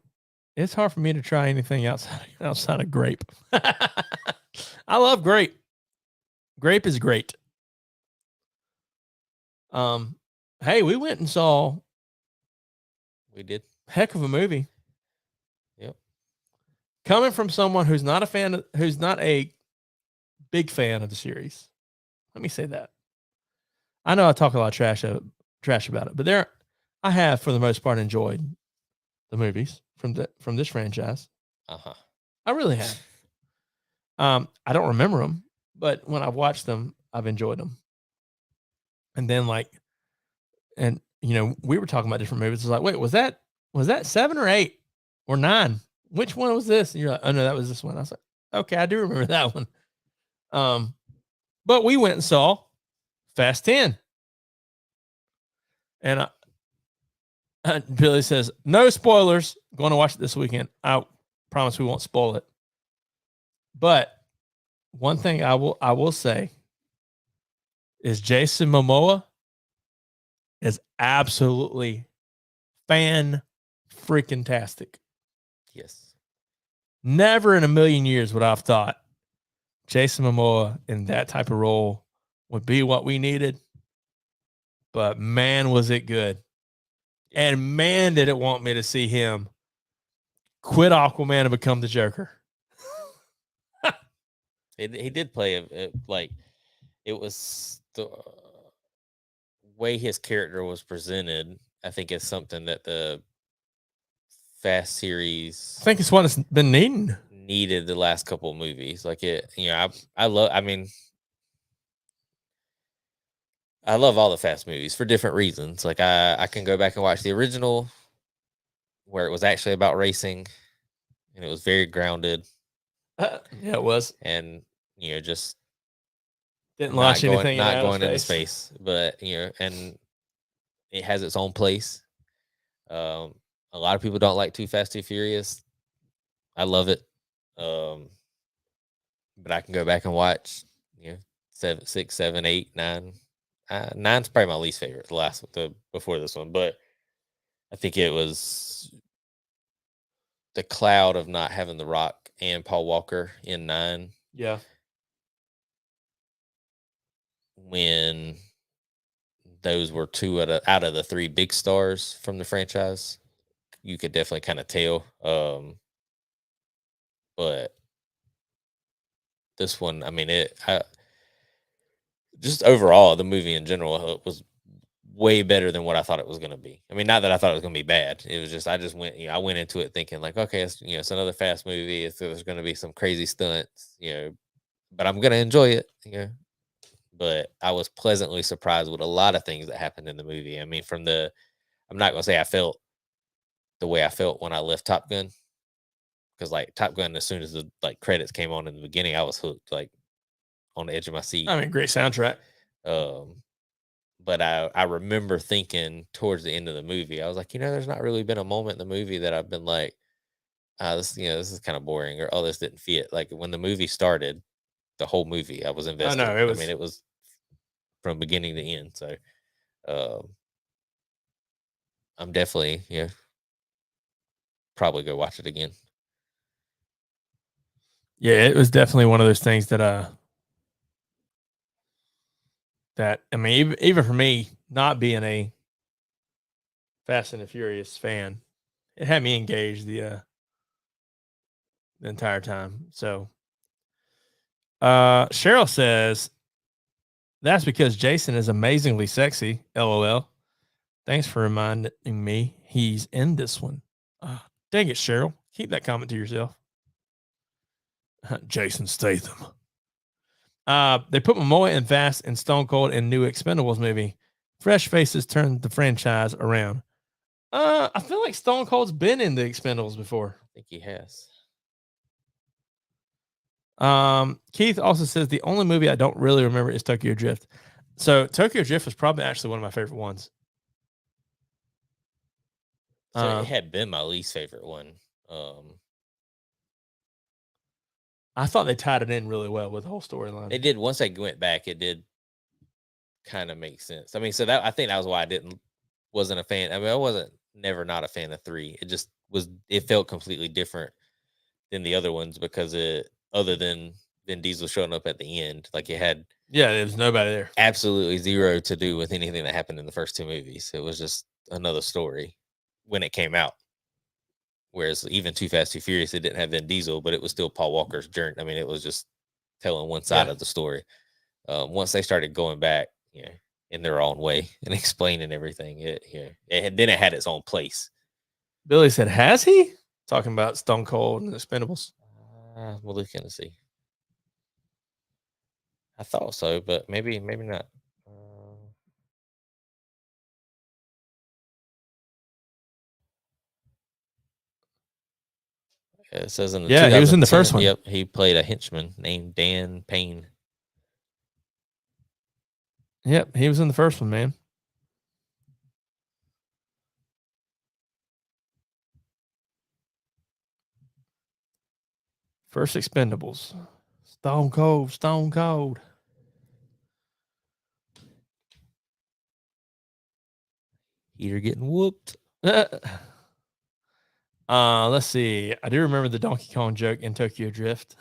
it's hard for me to try anything outside of grape. I love grape. Grape is great. Hey, we went and saw. We did. Heck of a movie. Yep. Coming from someone who's not a big fan of the series. Let me say that. I know I talk a lot of trash about it, but I have for the most part enjoyed the movies from this franchise. I really have. I don't remember them, but when I've watched them, I've enjoyed them. And then we were talking about different movies. It's like, wait, was that 7 or 8 or 9? Which one was this? And you're like, oh no, that was this one. I was like, okay, I do remember that one. But we went and saw Fast 10. And Billy says, no spoilers. Going to watch it this weekend. I promise we won't spoil it. But one thing I will say is Jason Momoa is absolutely fan-freaking-tastic. Yes. Never in a million years would I have thought Jason Momoa in that type of role would be what we needed. But man, was it good. And man, did it want me to see him quit Aquaman and become the Joker. He did play it was the way his character was presented. I think it's something that the Fast series I think it's what it's been needed the last couple of movies. Like it, I love all the Fast movies for different reasons. Like I can go back and watch the original where it was actually about racing and it was very grounded. Yeah, it was. And just didn't launch anything not going into space, but and it has its own place. A lot of people don't like Too Fast, Too Furious. I love it. But I can go back and watch 7, 6, 7, 8, 9. 9's probably my least favorite, before this one, but I think it was the cloud of not having The Rock and Paul Walker in 9. Yeah. When those were 2 out of the 3 big stars from the franchise, you could definitely kind of tell. But this one, I mean, just overall, the movie in general was way better than what I thought it was going to be. I mean, not that I thought it was going to be bad. It was just, I went into it thinking like, okay, it's another Fast movie. There's going to be some crazy stunts, but I'm going to enjoy it, But I was pleasantly surprised with a lot of things that happened in the movie. I mean, from the I'm not gonna say I felt the way I felt when I left Top Gun, because like Top Gun, as soon as the like credits came on in the beginning, I was hooked, like on the edge of my seat. I mean, great soundtrack. But I remember thinking towards the end of the movie, I was like, there's not really been a moment in the movie that I've been like, this is kind of boring, or this didn't fit. Like when the movie started, the whole movie, I was invested. know, it was- I mean, it was from beginning to end. So, I'm definitely probably go watch it again. Yeah, it was definitely one of those things that I mean, even for me, not being a Fast and the Furious fan, it had me engaged the entire time. So, Cheryl says that's because Jason is amazingly sexy. LOL. Thanks for reminding me he's in this one. Dang it, Cheryl. Keep that comment to yourself. Jason Statham. They put Momoa in Fast and Stone Cold in new Expendables movie. Fresh faces turned the franchise around. I feel like Stone Cold's been in the Expendables before. I think he has. Keith also says the only movie I don't really remember is Tokyo Drift. So Tokyo Drift was probably actually one of my favorite ones. So it had been my least favorite one. I thought they tied it in really well with the whole storyline. They did. Once I went back, it did kind of make sense. I mean, so that I think that was why I wasn't a fan. I mean, I wasn't never not a fan of 3. It just was. It felt completely different than the other ones because other than Vin Diesel showing up at the end, like it had there was nobody there. Absolutely zero to do with anything that happened in the first 2 movies. It was just another story when it came out. Whereas even Too Fast, Too Furious, it didn't have Vin Diesel, but it was still Paul Walker's journey. I mean, it was just telling one side of the story. Once they started going back, in their own way and explaining everything, then it had its own place. Billy said, "Has he?" Talking about Stone Cold and Expendables. We'll look and see. I thought so, but maybe not. It says in the he was in the first one. Yep, he played a henchman named Dan Payne. Yep, he was in the first one, man. First Expendables. Stone Cold. You're getting whooped. Let's see. I do remember the Donkey Kong joke in Tokyo Drift.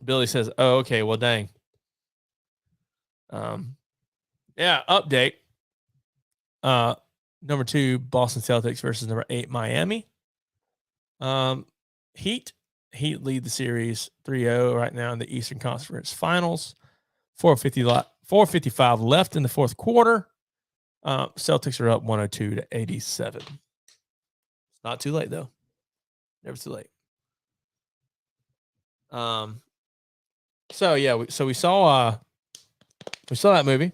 Billy says, "Oh, okay. Well, dang." Yeah. Update. Number 2, Boston Celtics versus number 8, Miami. Heat lead the series 3-0 right now in the Eastern Conference Finals. 4:55 left in the fourth quarter. Celtics are up 102-87. It's not too late though. Never too late. So yeah, we saw that movie.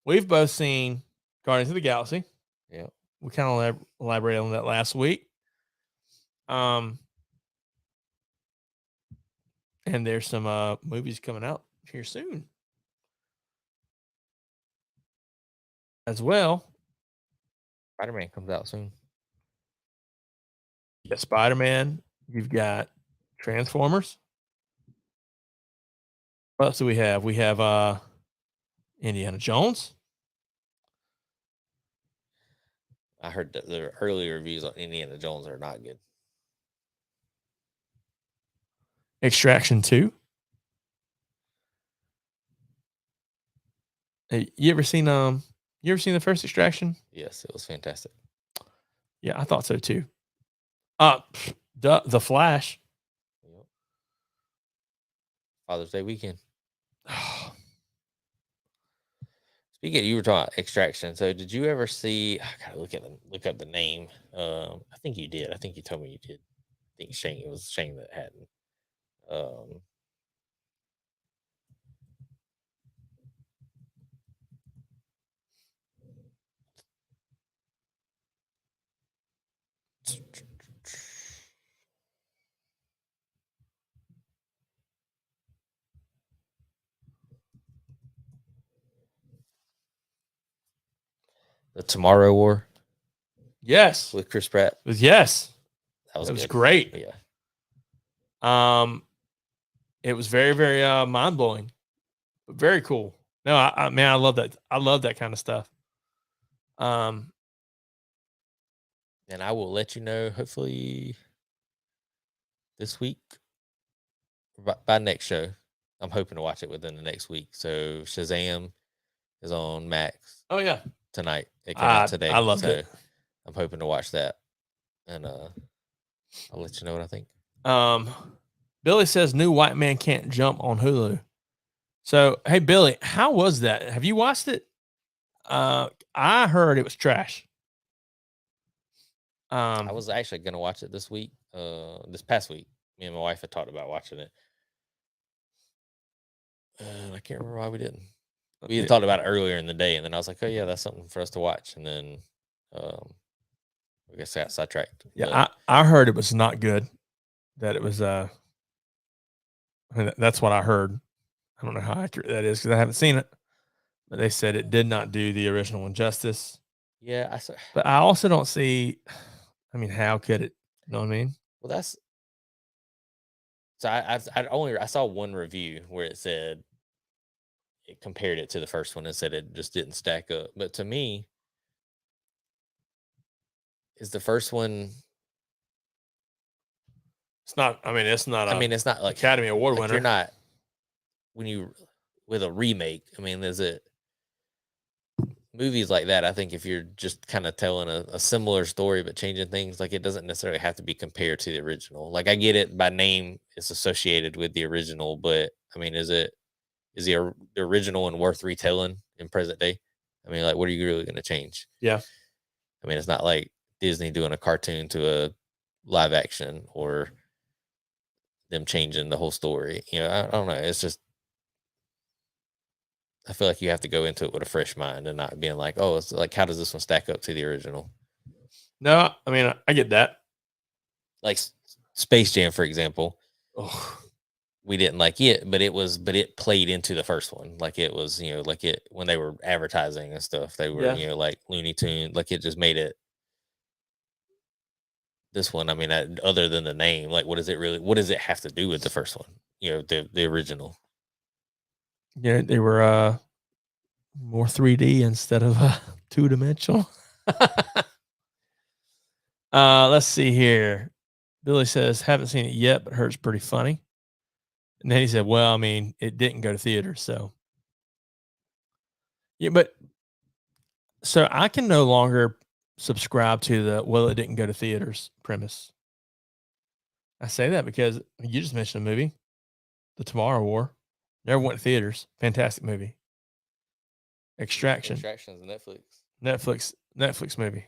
We've both seen Guardians of the Galaxy. Yeah, we kind of elaborated on that last week. And there's some movies coming out here soon as well. Spider-Man comes out soon. You got Spider-Man. You've got Transformers. What else do we have? We have Indiana Jones. I heard that the early reviews on Indiana Jones are not good. Extraction 2. Hey, you ever seen the first Extraction? Yes, it was fantastic. Yeah, I thought so too. The Flash. Yep. Father's Day weekend. Speaking of, you were talking about Extraction. So did you ever see, I gotta look up the name. I think you did. I think you told me you did. I think Shane, it was Shane that hadn't. The Tomorrow War Yes. with Chris Pratt. Yes. That was It was good. great. Yeah. It was very, very mind blowing, but very cool. No, I love that. I love that kind of stuff. And I will let you know hopefully this week by next show. I'm hoping to watch it within the next week. So Shazam is on Max Oh yeah, tonight. It came out today. I loved it. I'm hoping to watch that, and I'll let you know what I think. Billy says New White Man Can't Jump on Hulu. So hey Billy, how was that? Have you watched it? I heard it was trash. I was actually going to watch it this week. This past week, me and my wife had talked about watching it. I can't remember why we didn't. We had thought about it earlier in the day, and then I was like, "Oh yeah, that's something for us to watch." And then, I guess I got sidetracked. Yeah, I heard it was not good. That it was. I mean, that's what I heard. I don't know how accurate that is because I haven't seen it, but they said it did not do the original one justice. Yeah, but I also don't see. I mean, how could it? You know what I mean? Well, that's. So I saw one review where it said it compared it to the first one and said it just didn't stack up. But to me, is the first one? It's not. I mean, it's not. It's not like Academy Award winner. You're not with a remake. I mean, is it movies like that? I think if you're just kind of telling a similar story but changing things, like it doesn't necessarily have to be compared to the original. Like I get it by name, it's associated with the original, but I mean, is the original and worth retelling in present day? I mean, like, what are you really going to change? Yeah. I mean, it's not like Disney doing a cartoon to a live action or them changing the whole story. You know, I don't know. It's just, I feel like you have to go into it with a fresh mind and not being like, oh, it's like, how does this one stack up to the original? No, I mean, I get that. Like Space Jam, for example. Oh. We didn't like it, but it played into the first one. Like it was, like it, when they were advertising and stuff, they were, like Looney Tunes, like it just made it. This one, I mean, other than the name, like, what does it have to do with the first one? The original. Yeah, they were more 3D instead of 2-dimensional. Let's see here. Billy says, haven't seen it yet, but heard it's pretty funny. And then he said, well, I mean, it didn't go to theater, so. Yeah, but so I can no longer subscribe to it didn't go to theaters premise. I say that because you just mentioned a movie, The Tomorrow War. Never went to theaters. Fantastic movie. Extraction. Extraction's Netflix. Netflix movie.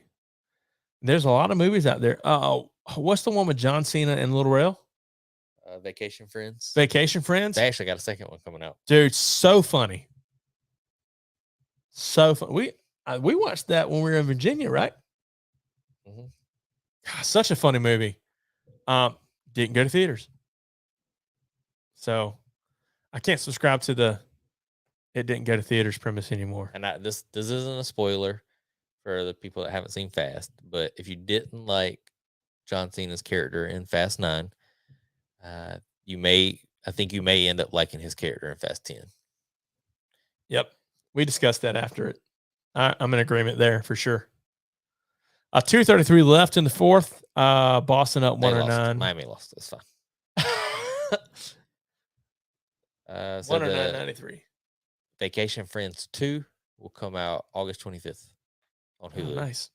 There's a lot of movies out there. What's the one with John Cena and Little Rail? Vacation Friends. Vacation Friends. They actually got a second one coming out. Dude, so funny. So fun. We watched that when we were in Virginia, right? Mm-hmm. God, such a funny movie. Didn't go to theaters. So I can't subscribe to it didn't go to theaters premise anymore. And this isn't a spoiler for the people that haven't seen Fast, but if you didn't like John Cena's character in Fast 9, I think you may end up liking his character in Fast 10. Yep. We discussed that after it. I'm in agreement there for sure. 2:33 left in the fourth. Boston up 109. Miami lost. That's fine. 109.93. Vacation Friends 2 will come out August 25th on Hulu. Nice.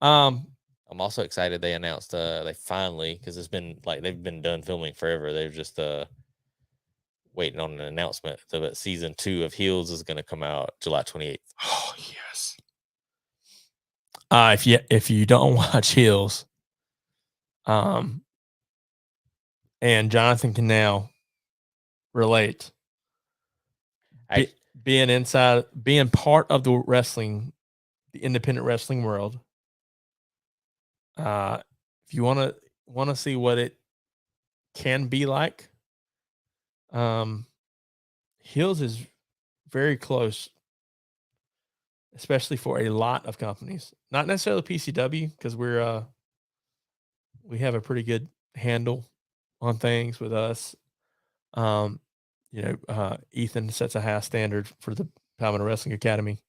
I'm also excited they announced they finally, because it's been like they've been done filming forever. They've just waiting on an announcement. So season 2 of Heels is going to come out July 28th. Oh yes. If you don't watch Heels, and Jonathan can now relate, being part of the wrestling, the independent wrestling world. If you want to see what it can be like, Heels is very close, especially for a lot of companies. Not necessarily PCW, because we have a pretty good handle on things with us. Ethan sets a high standard for the Palmetto Wrestling Academy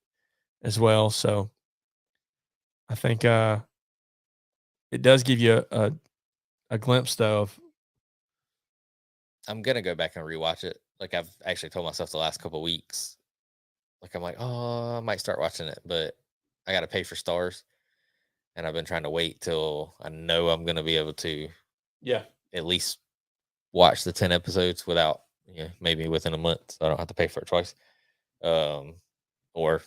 as well. So I think it does give you a glimpse, though, of. I'm gonna go back and rewatch it. Like I've actually told myself the last couple of weeks. Like I'm like, oh, I might start watching it, but I got to pay for Stars, and I've been trying to wait till I know I'm gonna be able to, at least watch the 10 episodes without, maybe within a month, so I don't have to pay for it twice, or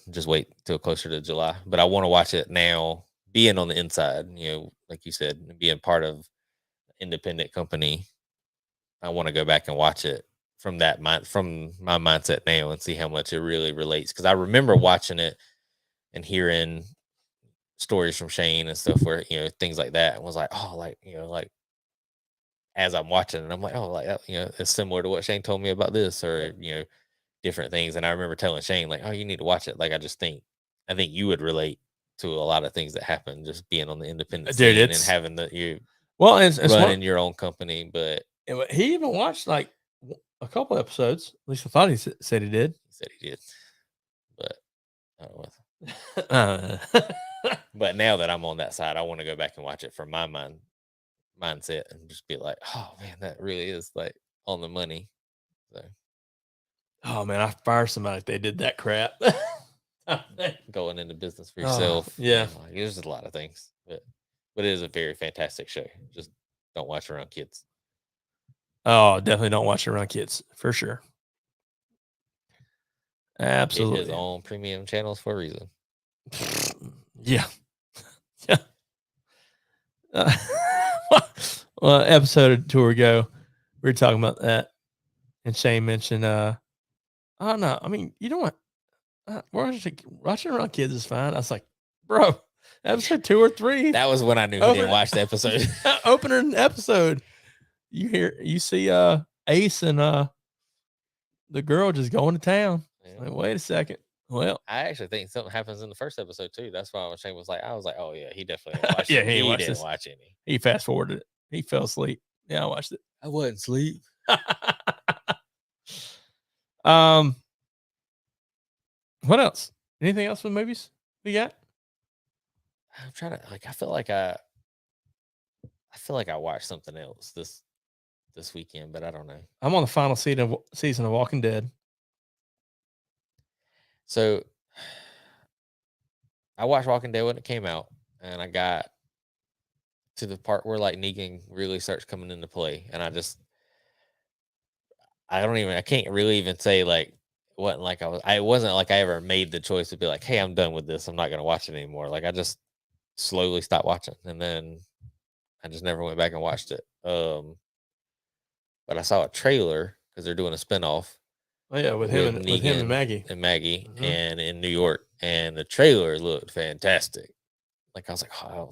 just wait till closer to July. But I want to watch it now, being on the inside. Like you said, being part of independent company. I want to go back and watch it from from my mindset now and see how much it really relates. Because I remember watching it and hearing stories from Shane and stuff where, things like that, and was like, oh, like as I'm watching it, I'm like, oh, like, it's similar to what Shane told me about this, or, different things. And I remember telling Shane, like, oh, you need to watch it. Like, I think you would relate to a lot of things that happen just being on the independent scene and having it's running your own company. But he even watched like a couple episodes. At least I thought he said he did. He said he did, but I don't know. But now that I'm on that side, I want to go back and watch it from my mindset and just be like, oh man, that really is like on the money. So, oh man, I fire somebody if they did that crap. Going into business for yourself. Yeah, there's a lot of things, but it is a very fantastic show. Just don't watch around kids. Oh, definitely don't watch it around kids, for sure. Absolutely. It is on premium channels for a reason. Yeah. Yeah. Well, episode or two ago, we were talking about that, and Shane mentioned, oh no, I mean, you know what? Watching around kids is fine. I was like, bro, episode 2 or 3. That was when I knew he didn't watch the episode. Opening episode, you see Ace and the girl just going to town. Yeah. Like, wait a second. Well, I actually think something happens in the first episode too. That's why Shane was like, I was like, oh yeah, he definitely didn't watch yeah, it. he didn't watch any. He fast forwarded it. He fell asleep. Yeah, I watched it. I wasn't asleep. What else? Anything else with movies we got? I'm trying to I feel like I watched something else this weekend, but I don't know. I'm on the final season of Walking Dead. So I watched Walking Dead when it came out, and I got to the part where like Negan really starts coming into play, and I can't really even say like it wasn't like I ever made the choice to be like, hey, I'm done with this. I'm not going to watch it anymore. Like I just slowly stopped watching, and then I just never went back and watched it. But I saw a trailer because they're doing a spinoff. Oh yeah, with him and Maggie. Mm-hmm. And in New York, and the trailer looked fantastic. Like I was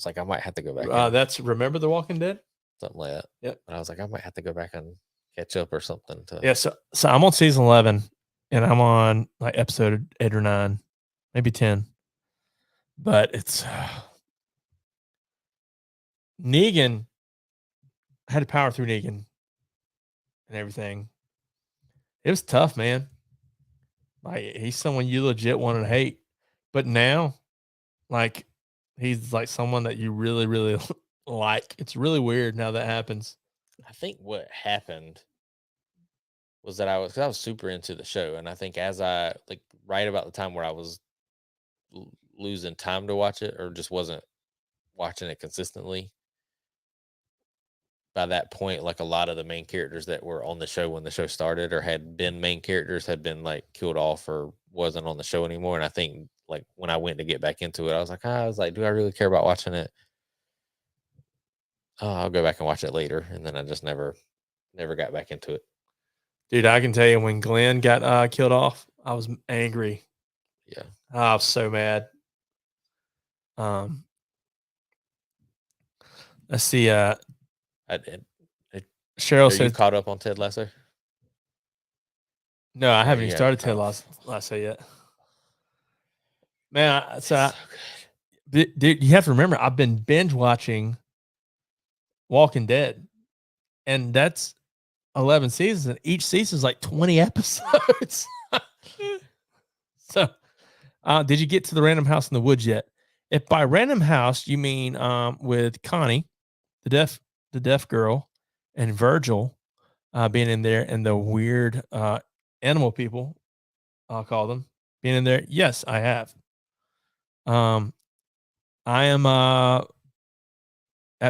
like, I might have to go back. That's Remember the Walking Dead, something like that. Yep. But I was like, I might have to go back and catch up or something. Yeah. So I'm on season 11, and I'm on like episode 8 or 9, maybe 10. But it's Negan. I had to power through Negan and everything. It was tough, man. Like he's someone you legit want to hate, but now, like he's like someone that you really, really like. It's really weird how that happens. I think what happened was that I was super into the show, and I think as I like right about the time where I was losing time to watch it, or just wasn't watching it consistently. By that point, like a lot of the main characters that were on the show when the show started or had been main characters had been like killed off or wasn't on the show anymore. And I think like when I went to get back into it, I was like, do I really care about watching it? Oh, I'll go back and watch it later. And then I just never got back into it. Dude, I can tell you when Glenn got killed off, I was angry. Yeah. I was so mad. Let's see. I did. Cheryl Are you said, caught up on Ted Lasso? "No, I haven't even Yeah. started Ted Lasso yet." Man, dude, you have to remember, I've been binge watching Walking Dead, and that's 11 seasons, and each season is like 20 episodes. So, did you get to the Random House in the Woods yet? If by Random House you mean with Connie, the deaf girl, and Virgil being in there, and the weird animal people, I'll call them, being in there, yes, I have. I am at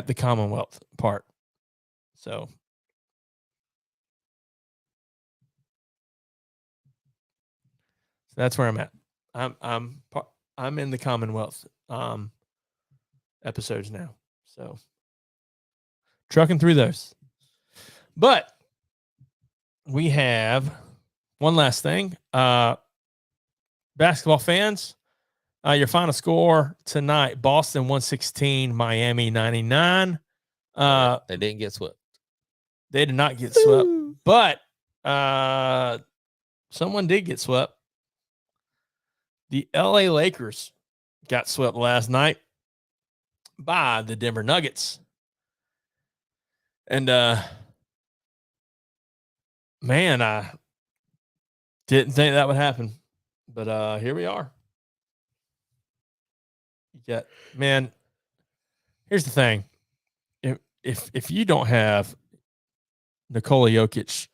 the Commonwealth part, so that's where I'm at. I'm in the Commonwealth episodes now, so trucking through those. But we have one last thing. Basketball fans, your final score tonight: Boston 116, Miami 99. They didn't get swept. They did not get swept, but someone did get swept. The LA Lakers got swept last night by the Denver Nuggets. And man, I didn't think that would happen. But here we are. Yeah, man. Here's the thing. If you don't have Nikola Jokic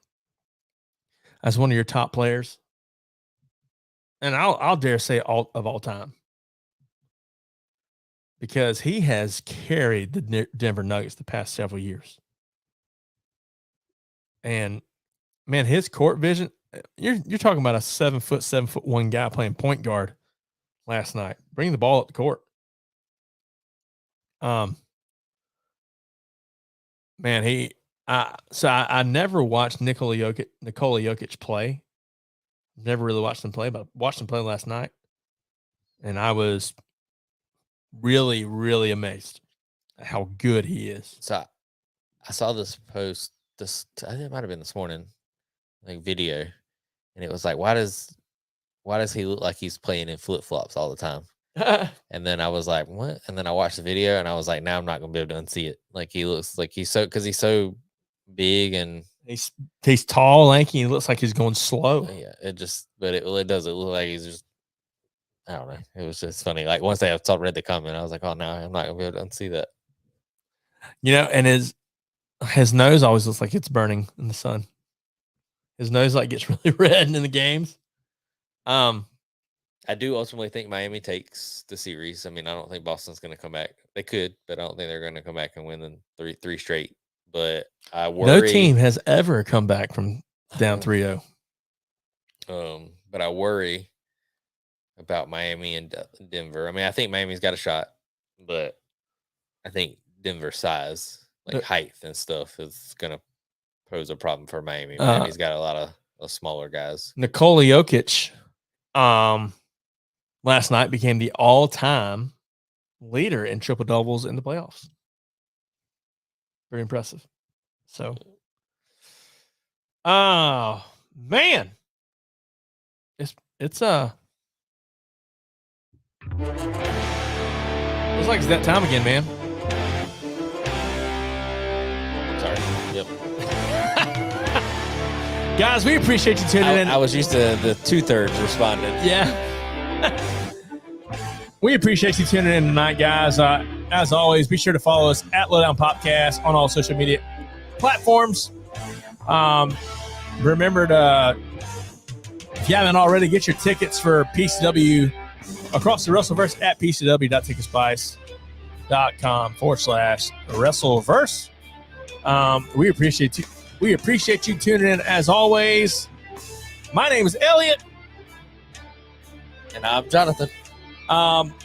as one of your top players, and I'll dare say all time, because he has carried the Denver Nuggets the past several years. And man, his court vision, you're talking about a 7'1" guy playing point guard last night, bringing the ball up the court. Man, I never watched Nikola Jokic play. Never really watched him play, but watched him play last night, and I was really, really amazed at how good he is. So I saw this post. I think it might have been this morning, like video, and it was like, why does he look like he's playing in flip flops all the time? And then I was like, what? And then I watched the video, and I was like, now I'm not gonna be able to unsee it. Like, he looks like he's so big, and he's tall, lanky. He looks like he's going slow. Yeah, it does. It look like he's just, I don't know. It was just funny. Like, once I read the comment, I was like, oh no, I'm not gonna be able to unsee that. And his nose always looks like it's burning in the sun. His nose like gets really red in the games. I do ultimately think Miami takes the series. I mean, I don't think Boston's going to come back. They could, but I don't think they're going to come back and win them three straight. But I worry. No team has ever come back from down 3-0. But I worry about Miami and Denver. I mean, I think Miami's got a shot, but I think Denver's size, like height and stuff, is going to pose a problem for Miami. Miami's got a lot of smaller guys. Nikola Jokic, last night became the all-time leader in triple doubles in the playoffs. Very impressive. So, oh man, it's looks like it's that time again, man. Sorry. Yep. Guys, we appreciate you tuning in. I was used to the 2/3 responded. Yeah. We appreciate you tuning in tonight, guys. As always, be sure to follow us at Lowdown Popcast on all social media platforms. Remember to, if you haven't already, get your tickets for PCW across the Wrestleverse at pcw.ticketspice.com/Wrestleverse. We appreciate you tuning in as always. My name is Elliot. And I'm Jonathan.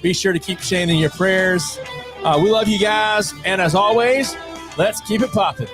Be sure to keep Shane in your prayers. We love you guys. And as always, let's keep it popping.